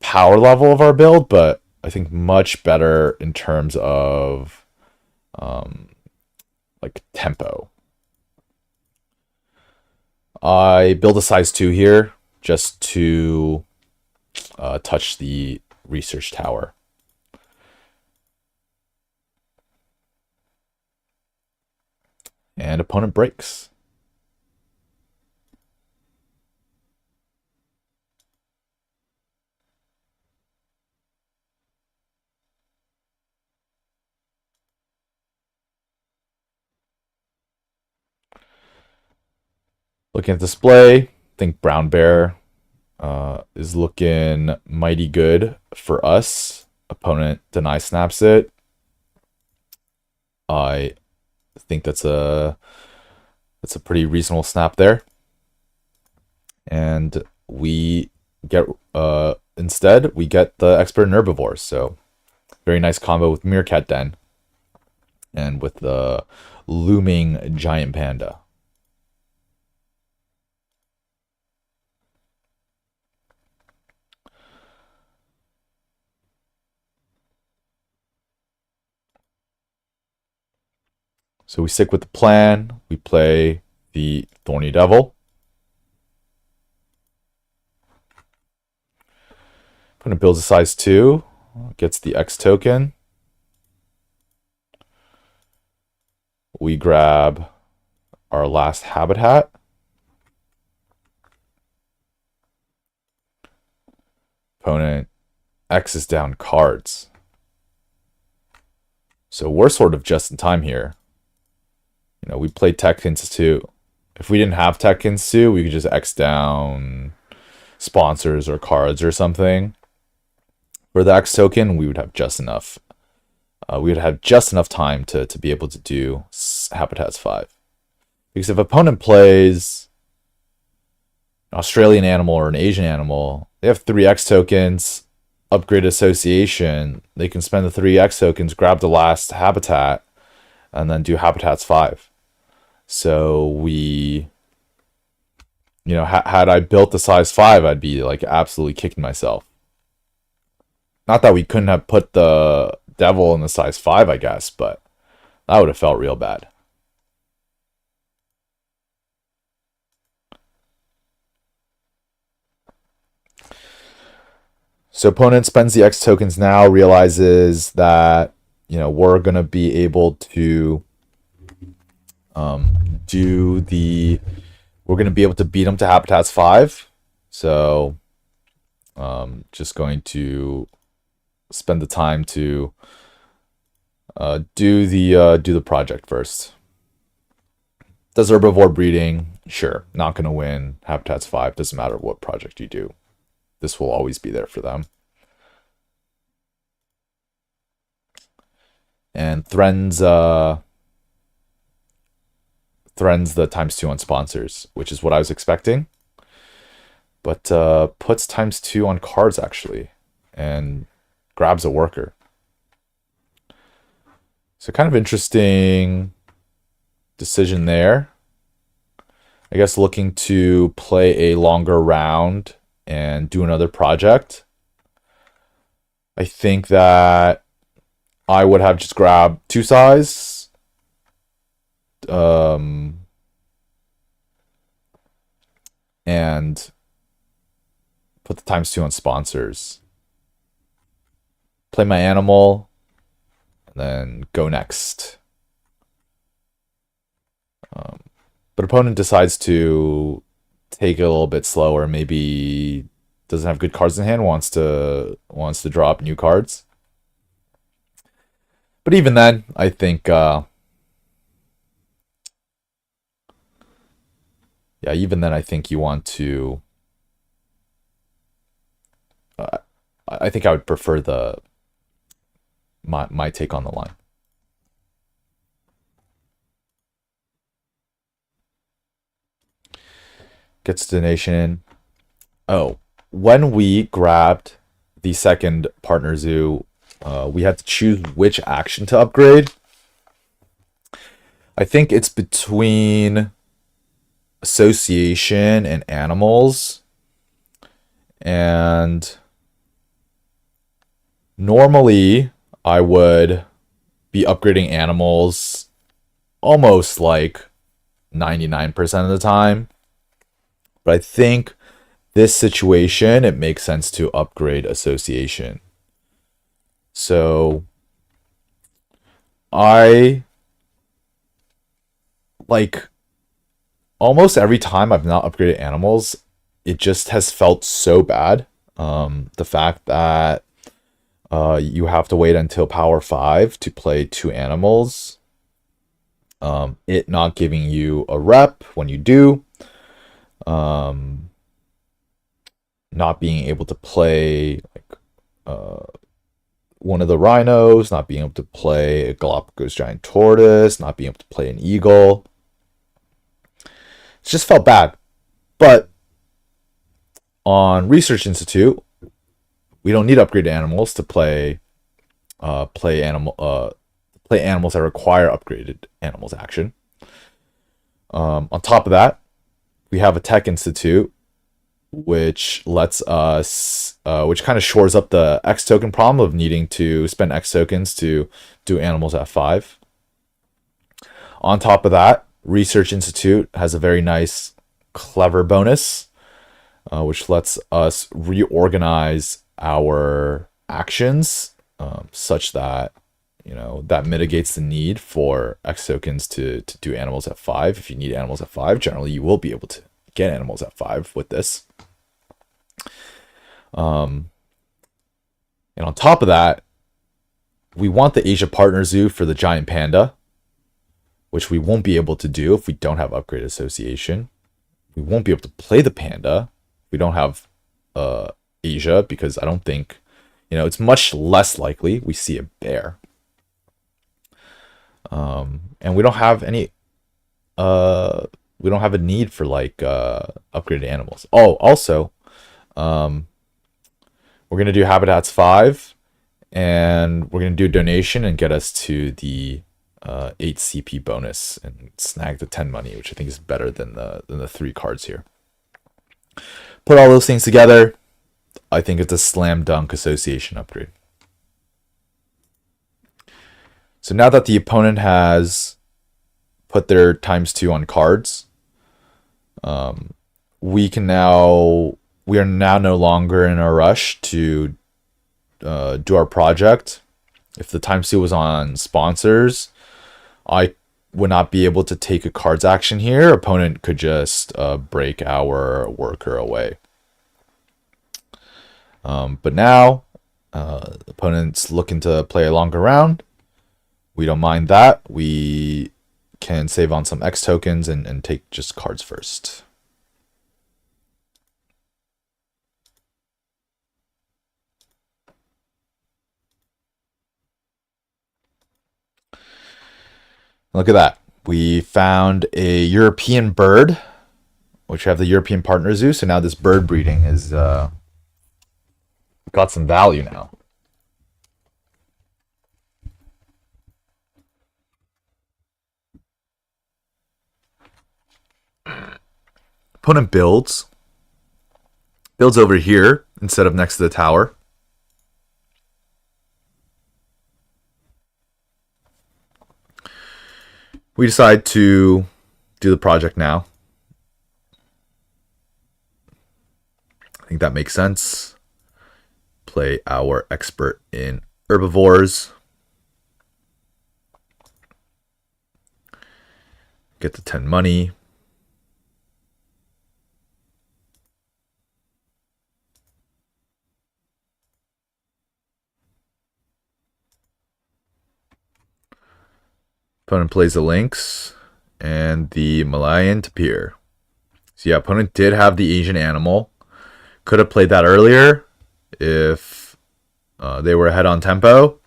power level of our build, but I think much better in terms of like tempo. I build a size 2 here just to touch the research tower. And opponent breaks. Looking at display, I think Brown Bear is looking mighty good for us. Opponent deny snaps it. I think that's a pretty reasonable snap there. And we get instead we get the Expert Herbivores. So very nice combo with Meerkat Den and with the looming Giant Panda. So we stick with the plan. We play the Thorny Devil. Opponent builds a size 2, gets the X token. We grab our last habitat. Opponent X's down cards. So we're sort of just in time here. You know, we played Tech Institute. If we didn't have Tech Institute, we could just X down sponsors or cards or something. For the X token, we would have just enough. We would have just enough time to be able to do Habitats 5. Because if opponent plays an Australian animal or an Asian animal, they have 3 X tokens, upgrade association. They can spend the 3 X tokens, grab the last habitat, and then do Habitats 5. So we, had I built the size 5, I'd be like absolutely kicking myself. Not that we couldn't have put the devil in the size 5, I guess, but that would have felt real bad. So opponent spends the X tokens now, realizes that, we're going to be able to we're going to be able to beat him to Habitats 5. So just going to spend the time to do the project first. Does herbivore breeding? Sure, not going to win Habitats 5. Doesn't matter what project you do. This will always be there for them. And threatens the ×2 on sponsors, which is what I was expecting. But puts ×2 on cards, actually, and grabs a worker. So kind of interesting decision there. I guess looking to play a longer round and do another project. I think that I would have just grabbed 2 size. And put the ×2 on sponsors. Play my animal, and then go next. But opponent decides to take it a little bit slower. Maybe doesn't have good cards in hand. Wants to draw up new cards. But even then, I think, even then, I think you want to. I think I would prefer my take on the line. Gets donation. Oh, when we grabbed the second partner zoo, we had to choose which action to upgrade. I think it's between association and animals. And normally I would be upgrading animals almost like 99% of the time. But I think this situation, it makes sense to upgrade association. So I like almost every time I've not upgraded animals, it just has felt so bad. The fact that you have to wait until power 5 to play 2 animals. It not giving you a rep when you do. Not being able to play like one of the rhinos, not being able to play a Galapagos giant tortoise, not being able to play an eagle. It just felt bad. But on Research Institute, we don't need upgraded animals to play animals that require upgraded animals action. On top of that, we have a Tech Institute, which lets us, which kind of shores up the X token problem of needing to spend X tokens to do animals at 5. On top of that, Research Institute has a very nice, clever bonus, which lets us reorganize our actions such that, that mitigates the need for X tokens to do animals at 5. If you need animals at 5, generally you will be able to get animals at 5 with this. And on top of that, we want the Asia Partner Zoo for the giant panda, which we won't be able to do if we don't have upgrade association. We won't be able to play the panda if we don't have Asia, because I don't think, it's much less likely we see a bear. And we don't have any we don't have a need for like upgraded animals. Oh, also, we're gonna do Habitats 5, and we're gonna do donation and get us to the 8 CP bonus and snag the 10 money, which I think is better than the 3 cards here. Put all those things together, I think it's a slam dunk association upgrade. So now that the opponent has put their ×2 on cards, we are now no longer in a rush to do our project. If the ×2 was on sponsors, I would not be able to take a cards action here. Opponent could just break our worker away. But now, opponent's looking to play a longer round. We don't mind that. We can save on some X tokens and take just cards first. Look at that. We found a European bird, which have the European partner zoo. So now this bird breeding is got some value now. Opponent builds over here instead of next to the tower. We decide to do the project now. I think that makes sense. Play our expert in herbivores. Get the 10 money. Opponent plays the lynx and the Malayan tapir. So yeah, opponent did have the Asian animal. Could have played that earlier if they were ahead on tempo.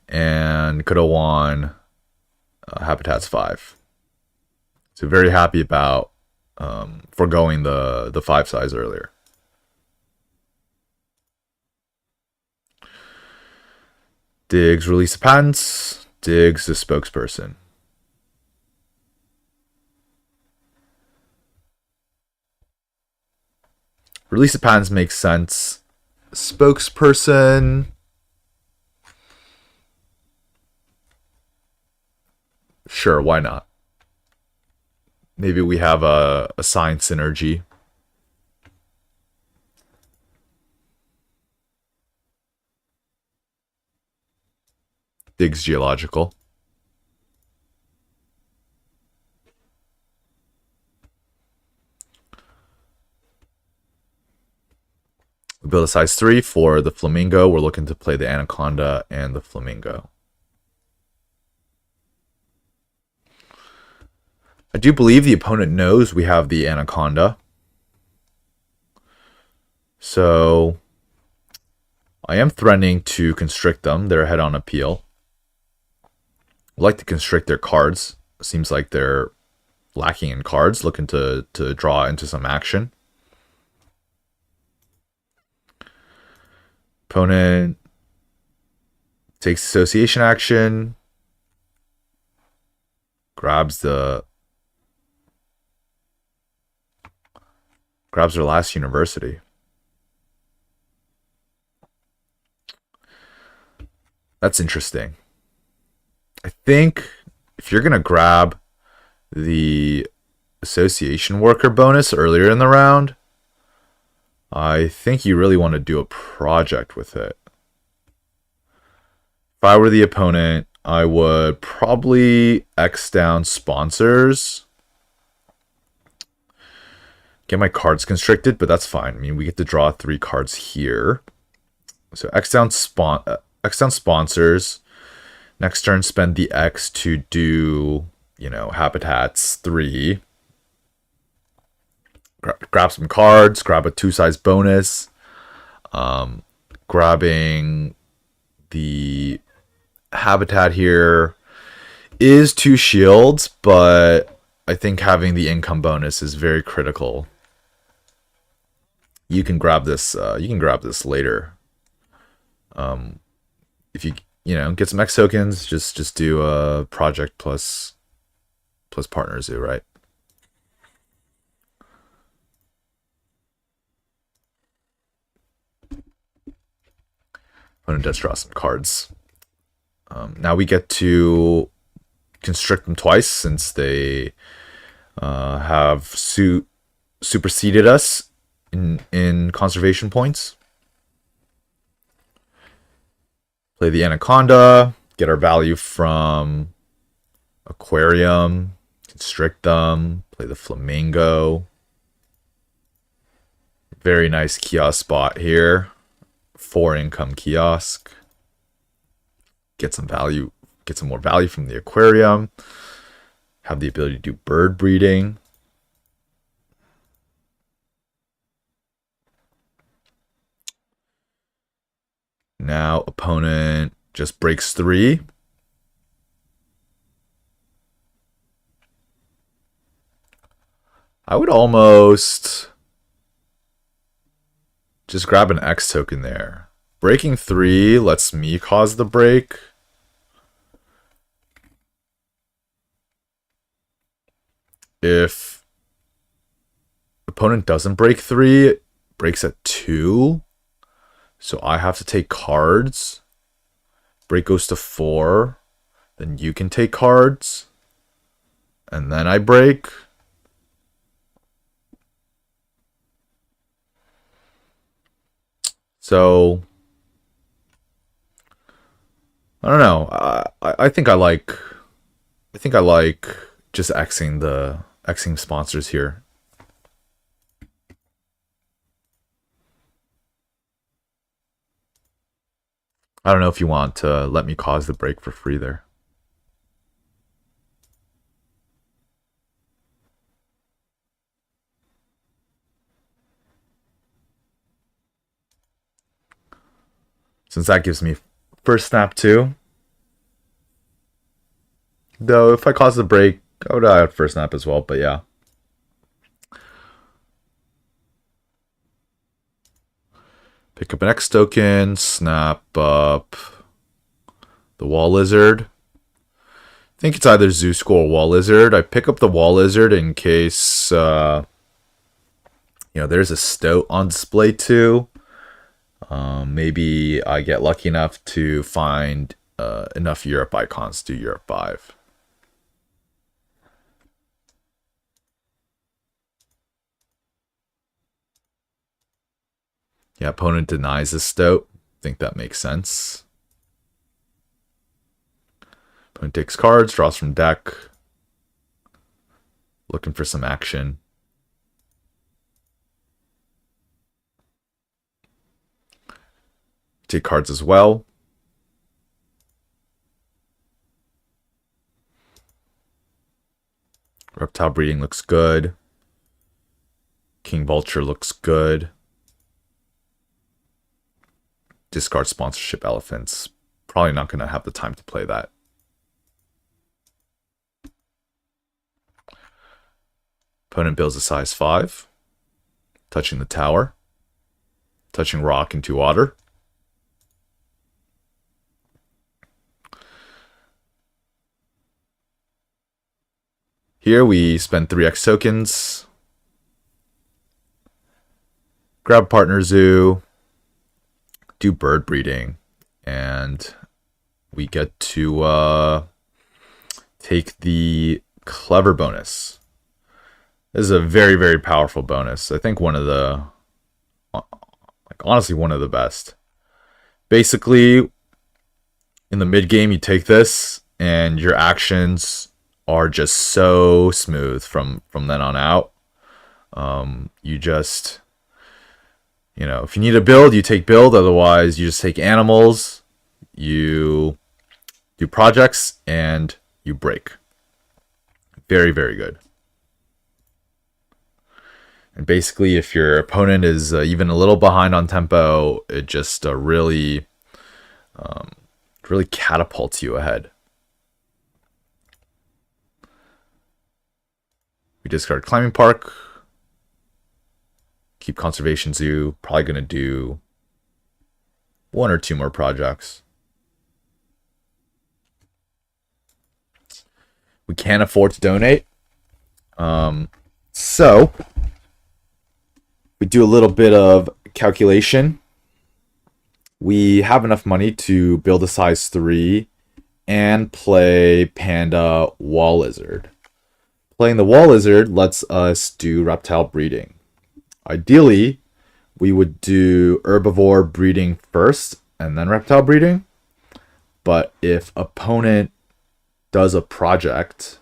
And could have won Habitats 5. So very happy about foregoing the 5 size earlier. Diggs release the patents. Diggs the spokesperson. Release the patents makes sense. Spokesperson. Sure, why not? Maybe we have a sign synergy. Diggs geological. We build a size 3 for the flamingo. We're looking to play the anaconda and the flamingo. I do believe the opponent knows we have the anaconda. So I am threatening to constrict them. They're ahead on appeal. I'd like to constrict their cards. Seems like they're lacking in cards, looking to draw into some action. Opponent takes association action. Grabs their last university. That's interesting. I think if you're going to grab the association worker bonus earlier in the round, I think you really want to do a project with it. If I were the opponent, I would probably X down sponsors. Get my cards constricted, but that's fine. I mean, we get to draw 3 cards here. So X down sponsors. Next turn, spend the X to do, Habitats 3. Grab some cards, grab a 2-size bonus. Grabbing the Habitat here is 2 shields, but I think having the income bonus is very critical. You can grab this. You can grab this later. If you you know, get some X tokens. Just do a project plus partner zoo, right? I'm gonna just draw some cards. Now we get to constrict them twice since they have superseded us in conservation points. Play the Anaconda, get our value from Aquarium, constrict them, play the Flamingo. Very nice kiosk spot here. 4 income kiosk. Get some value, get some more value from the Aquarium. Have the ability to do bird breeding. Now opponent just breaks 3. I would almost just grab an X token there. Breaking 3 lets me cause the break. If opponent doesn't break 3, it breaks at 2. So I have to take cards. Break goes to 4. Then you can take cards. And then I break. So I don't know. I think I like just Xing sponsors here. I don't know if you want to let me cause the break for free there. Since that gives me first snap too. Though if I cause the break, I would have first snap as well, but yeah. Pick up an X token, snap up the wall lizard. I think it's either Zoo School or wall lizard. I pick up the wall lizard in case you know, there's a stoat on display too. Maybe I get lucky enough to find enough Europe icons to Europe 5. Yeah, opponent denies the stoat. Think that makes sense. Opponent takes cards, draws from deck. Looking for some action. Take cards as well. Reptile breeding looks good. King Vulture looks good. Discard sponsorship elephants. Probably not going to have the time to play that. Opponent builds a size 5. Touching the tower. Touching rock into water. Here we spend 3 X tokens. Grab partner zoo. Do bird breeding. And we get to take the clever bonus. This is a very, very powerful bonus. I think one of the, like honestly, one of the best. Basically, in the mid game, you take this and your actions are just so smooth from then on out. You just, you know, if you need a build, you take build. Otherwise, you just take animals, you do projects, and you break. Very, very good. And basically, if your opponent is even a little behind on tempo, it just really catapults you ahead. We discard Climbing Park. Keep Conservation Zoo. Probably going to do 1 or 2 more projects. We can't afford to donate. So we do a little bit of calculation. We have enough money to build a size 3 and play Panda Wall Lizard. Playing the Wall Lizard lets us do reptile breeding. Ideally, we would do herbivore breeding first and then reptile breeding. But if opponent does a project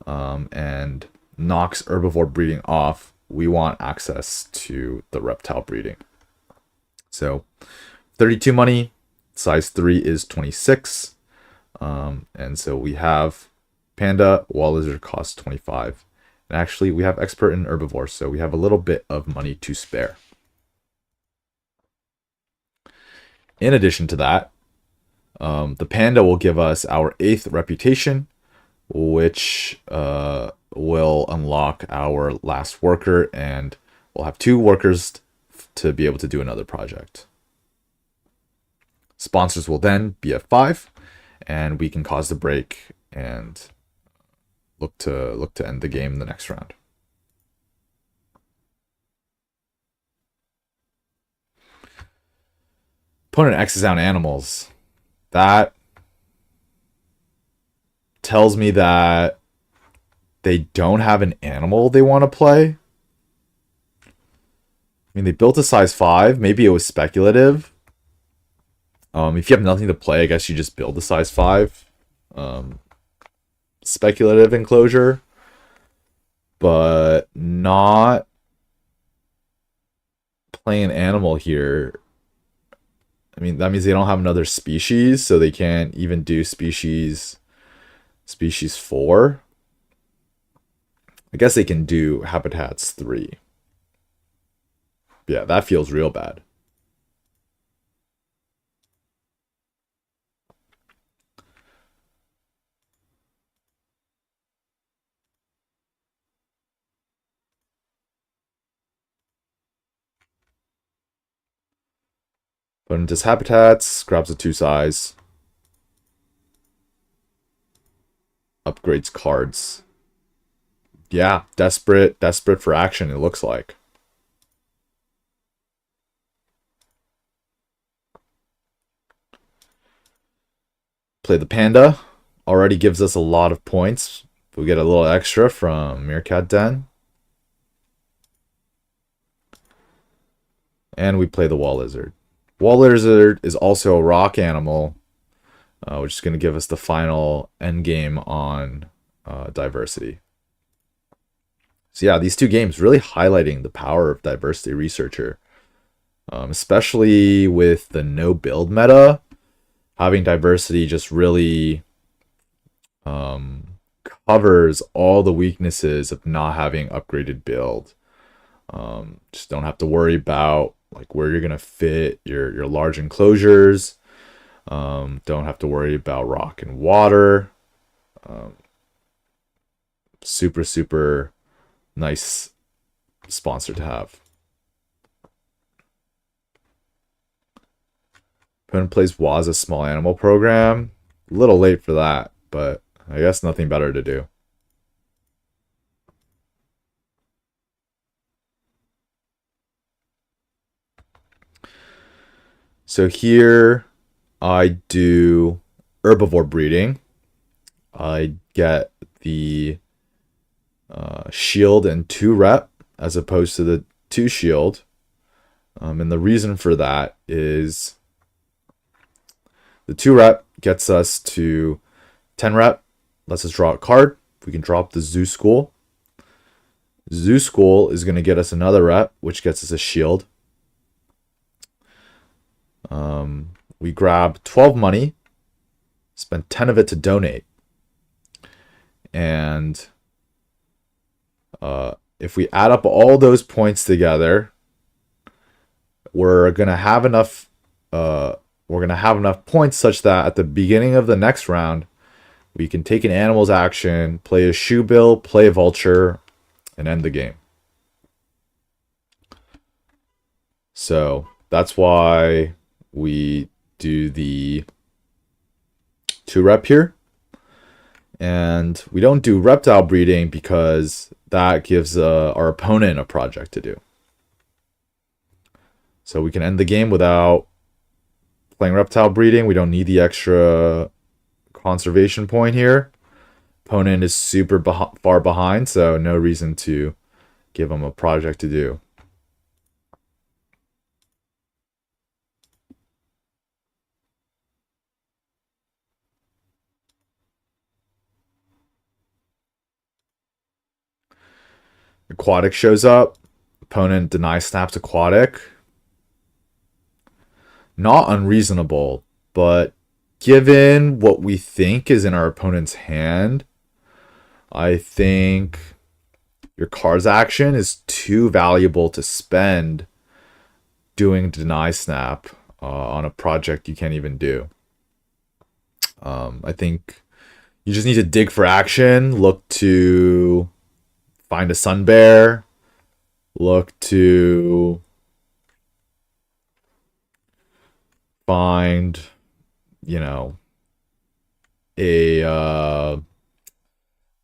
and knocks herbivore breeding off, we want access to the reptile breeding. So 32 money, size 3 is 26. And so we have Panda, Wall Lizard costs 25. And actually, we have expert in herbivore, so we have a little bit of money to spare. In addition to that, the Panda will give us our 8th reputation, which will unlock our last worker, and we'll have 2 workers to be able to do another project. Sponsors will then be at 5, and we can cause the break and look to end the game in the next round. Opponent X's out animals. That tells me that they don't have an animal they want to play. I mean, they built a size 5. Maybe it was speculative. If you have nothing to play, I guess you just build a size 5. Speculative enclosure. But not playing an animal here. I mean, that means they don't have another species, so they can't even do species 4. I guess they can do habitats 3. Yeah, that feels real bad. Put into his habitats, grabs a 2 size. Upgrades cards. Yeah, desperate for action, it looks like. Play the Panda. Already gives us a lot of points. We get a little extra from Meerkat Den. And we play the Wall Lizard. Wall Lizard is also a rock animal, which is going to give us the final endgame on diversity. So yeah, these 2 games really highlighting the power of Diversity Researcher, especially with the no build meta. Having diversity just really covers all the weaknesses of not having upgraded build. Just don't have to worry about like where you're gonna fit your large enclosures. Don't have to worry about rock and water. Super nice sponsor to have. Opponent plays Waza Small Animal Program. A little late for that, but I guess nothing better to do. So here I do herbivore breeding. I get the shield and 2 rep as opposed to the 2 shield. And the reason for that is the 2 rep gets us to 10 rep, lets us draw a card. We can drop the Zoo School. Zoo School is going to get us another rep, which gets us a shield. We grab 12 money, spend 10 of it to donate. And if we add up all those points together, we're gonna have enough points such that at the beginning of the next round, we can take an animal's action, play a shoe bill, play a vulture, and end the game. So that's why we do the 2 rep here. And we don't do reptile breeding because that gives our opponent a project to do. So we can end the game without playing reptile breeding. We don't need the extra conservation point here. Opponent is super far behind, so no reason to give him a project to do. Aquatic shows up. Opponent deny snaps aquatic. Not unreasonable, but given what we think is in our opponent's hand, I think your card's action is too valuable to spend doing deny snap on a project you can't even do. I think you just need to dig for action, look to find a sun bear, look to find,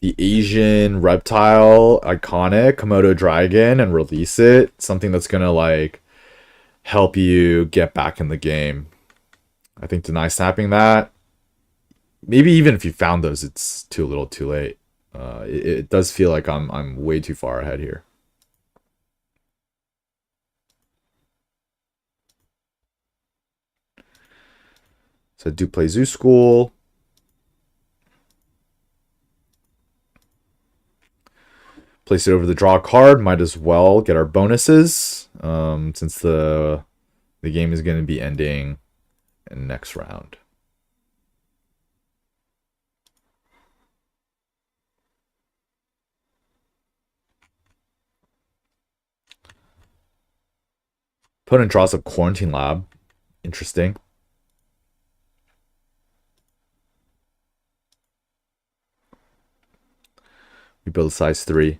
the Asian reptile iconic Komodo dragon and release it. Something that's gonna like help you get back in the game. I think deny snapping that. Maybe even if you found those, it's too little, too late. It does feel like I'm way too far ahead here. So I do play Zoo School. Place it over the draw card. Might as well get our bonuses since the game is going to be ending in next round. Opponent draws a Quarantine Lab. Interesting. We build a size 3.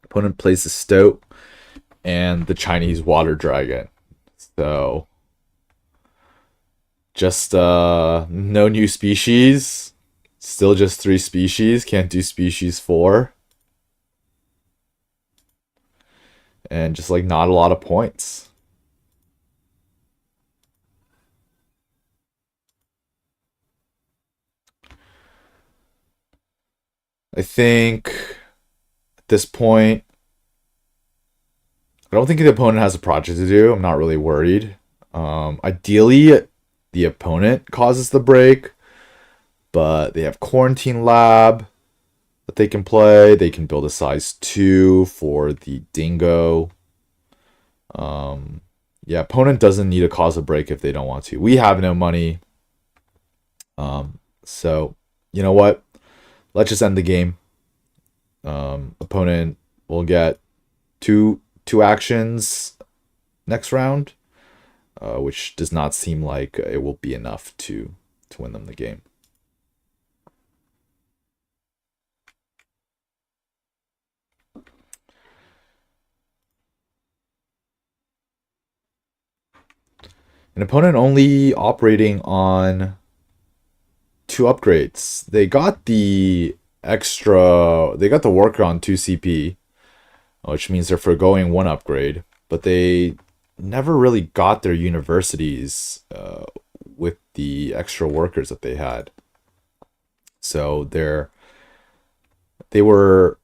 Opponent plays the Stoat and the Chinese Water Dragon. So just no new species. Still just 3 species. Can't do species 4. And just like not a lot of points. I think at this point, I don't think the opponent has a project to do. I'm not really worried. Ideally, the opponent causes the break, but they have Quarantine Lab that they can play. They can build a size 2 for the Dingo. Yeah, opponent doesn't need to cause a break if they don't want to. We have no money. So, you know what? Let's just end the game. Opponent will get two actions next round, which does not seem like it will be enough to win them the game. An opponent only operating on 2 upgrades. They got the worker on 2 CP, which means they're foregoing 1 upgrade, but they never really got their universities with the extra workers that they had. So they were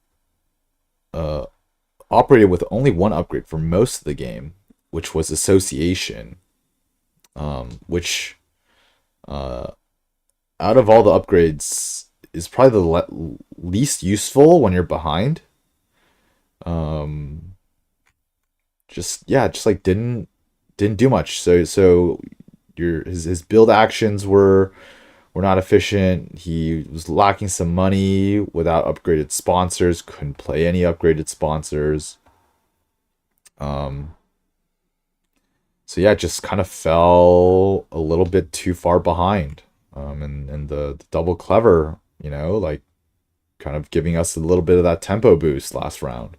operated with only 1 upgrade for most of the game, which was association, which out of all the upgrades is probably the least useful when you're behind. Just like didn't do much. So his build actions were not efficient. He was lacking some money without upgraded sponsors. Couldn't play any upgraded sponsors. So yeah, just kind of fell a little bit too far behind. And the double clever, like kind of giving us a little bit of that tempo boost last round.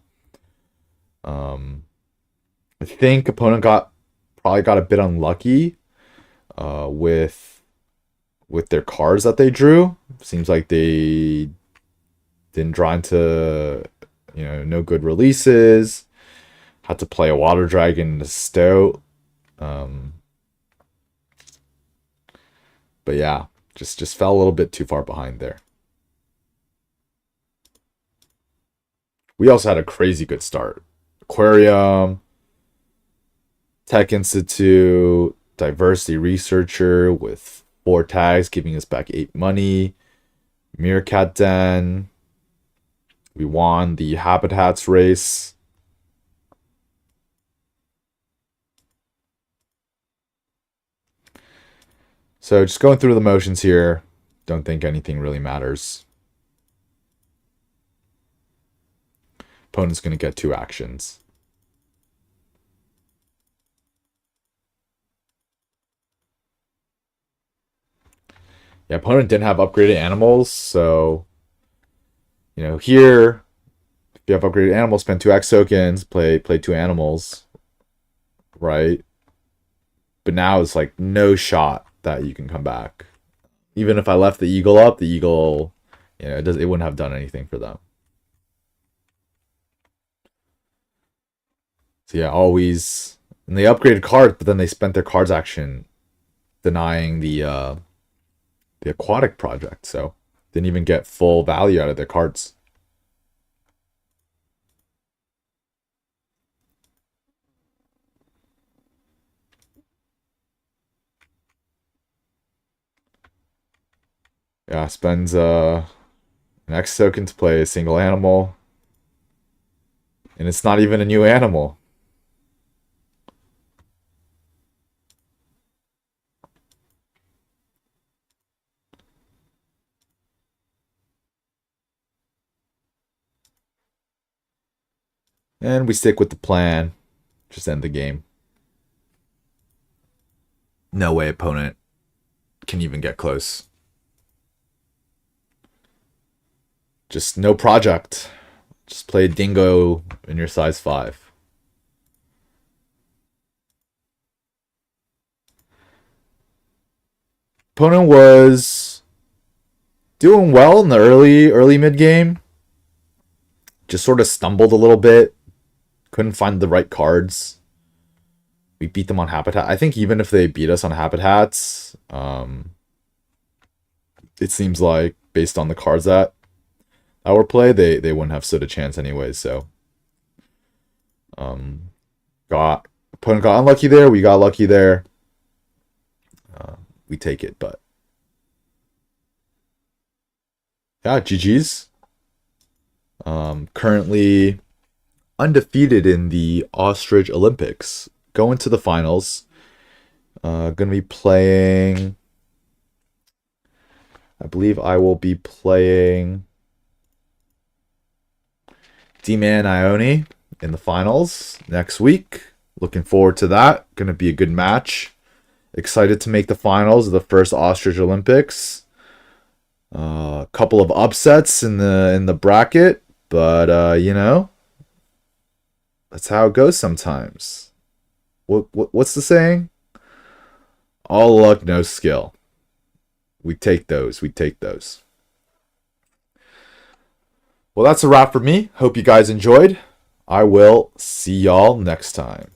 I think opponent probably got a bit unlucky with their cards that they drew. Seems like they didn't draw into no good releases. Had to play a Water Dragon to Stout. But yeah, just fell a little bit too far behind there. We also had a crazy good start. Aquarium, Tech Institute, Diversity Researcher with 4 tags, giving us back 8 money. Meerkat Den. We won the Habitats race. So just going through the motions here. Don't think anything really matters. Opponent's going to get 2 actions. Yeah, opponent didn't have upgraded animals, so here if you have upgraded animals, spend 2 X tokens, play 2 animals, right? But now it's like no shot that you can come back. Even if I left the eagle up, the eagle, it wouldn't have done anything for them. So yeah, always, and they upgraded cards, but then they spent their cards action denying the aquatic project, so didn't even get full value out of their cards. Yeah, spends an X token to play a single animal, and it's not even a new animal. And we stick with the plan. Just end the game. No way opponent can even get close. Just no project. Just play Dingo in your size 5. Opponent was doing well in the early mid game. Just sort of stumbled a little bit. Couldn't find the right cards. We beat them on Habitat. I think even if they beat us on Habitats, it seems like based on the cards that were played, they wouldn't have stood a chance anyways. So, opponent got unlucky there. We got lucky there. We take it, but yeah, GG's. Currently undefeated in the Ostrich Olympics. Going to the finals. Gonna be playing. I believe I will be playing D-Man Ione in the finals next week. Looking forward to that. Gonna be a good match. Excited to make the finals of the first Ostrich Olympics. A couple of upsets in the bracket, but that's how it goes sometimes. What's the saying? All luck, no skill. We take those. Well, that's a wrap for me. Hope you guys enjoyed. I will see y'all next time.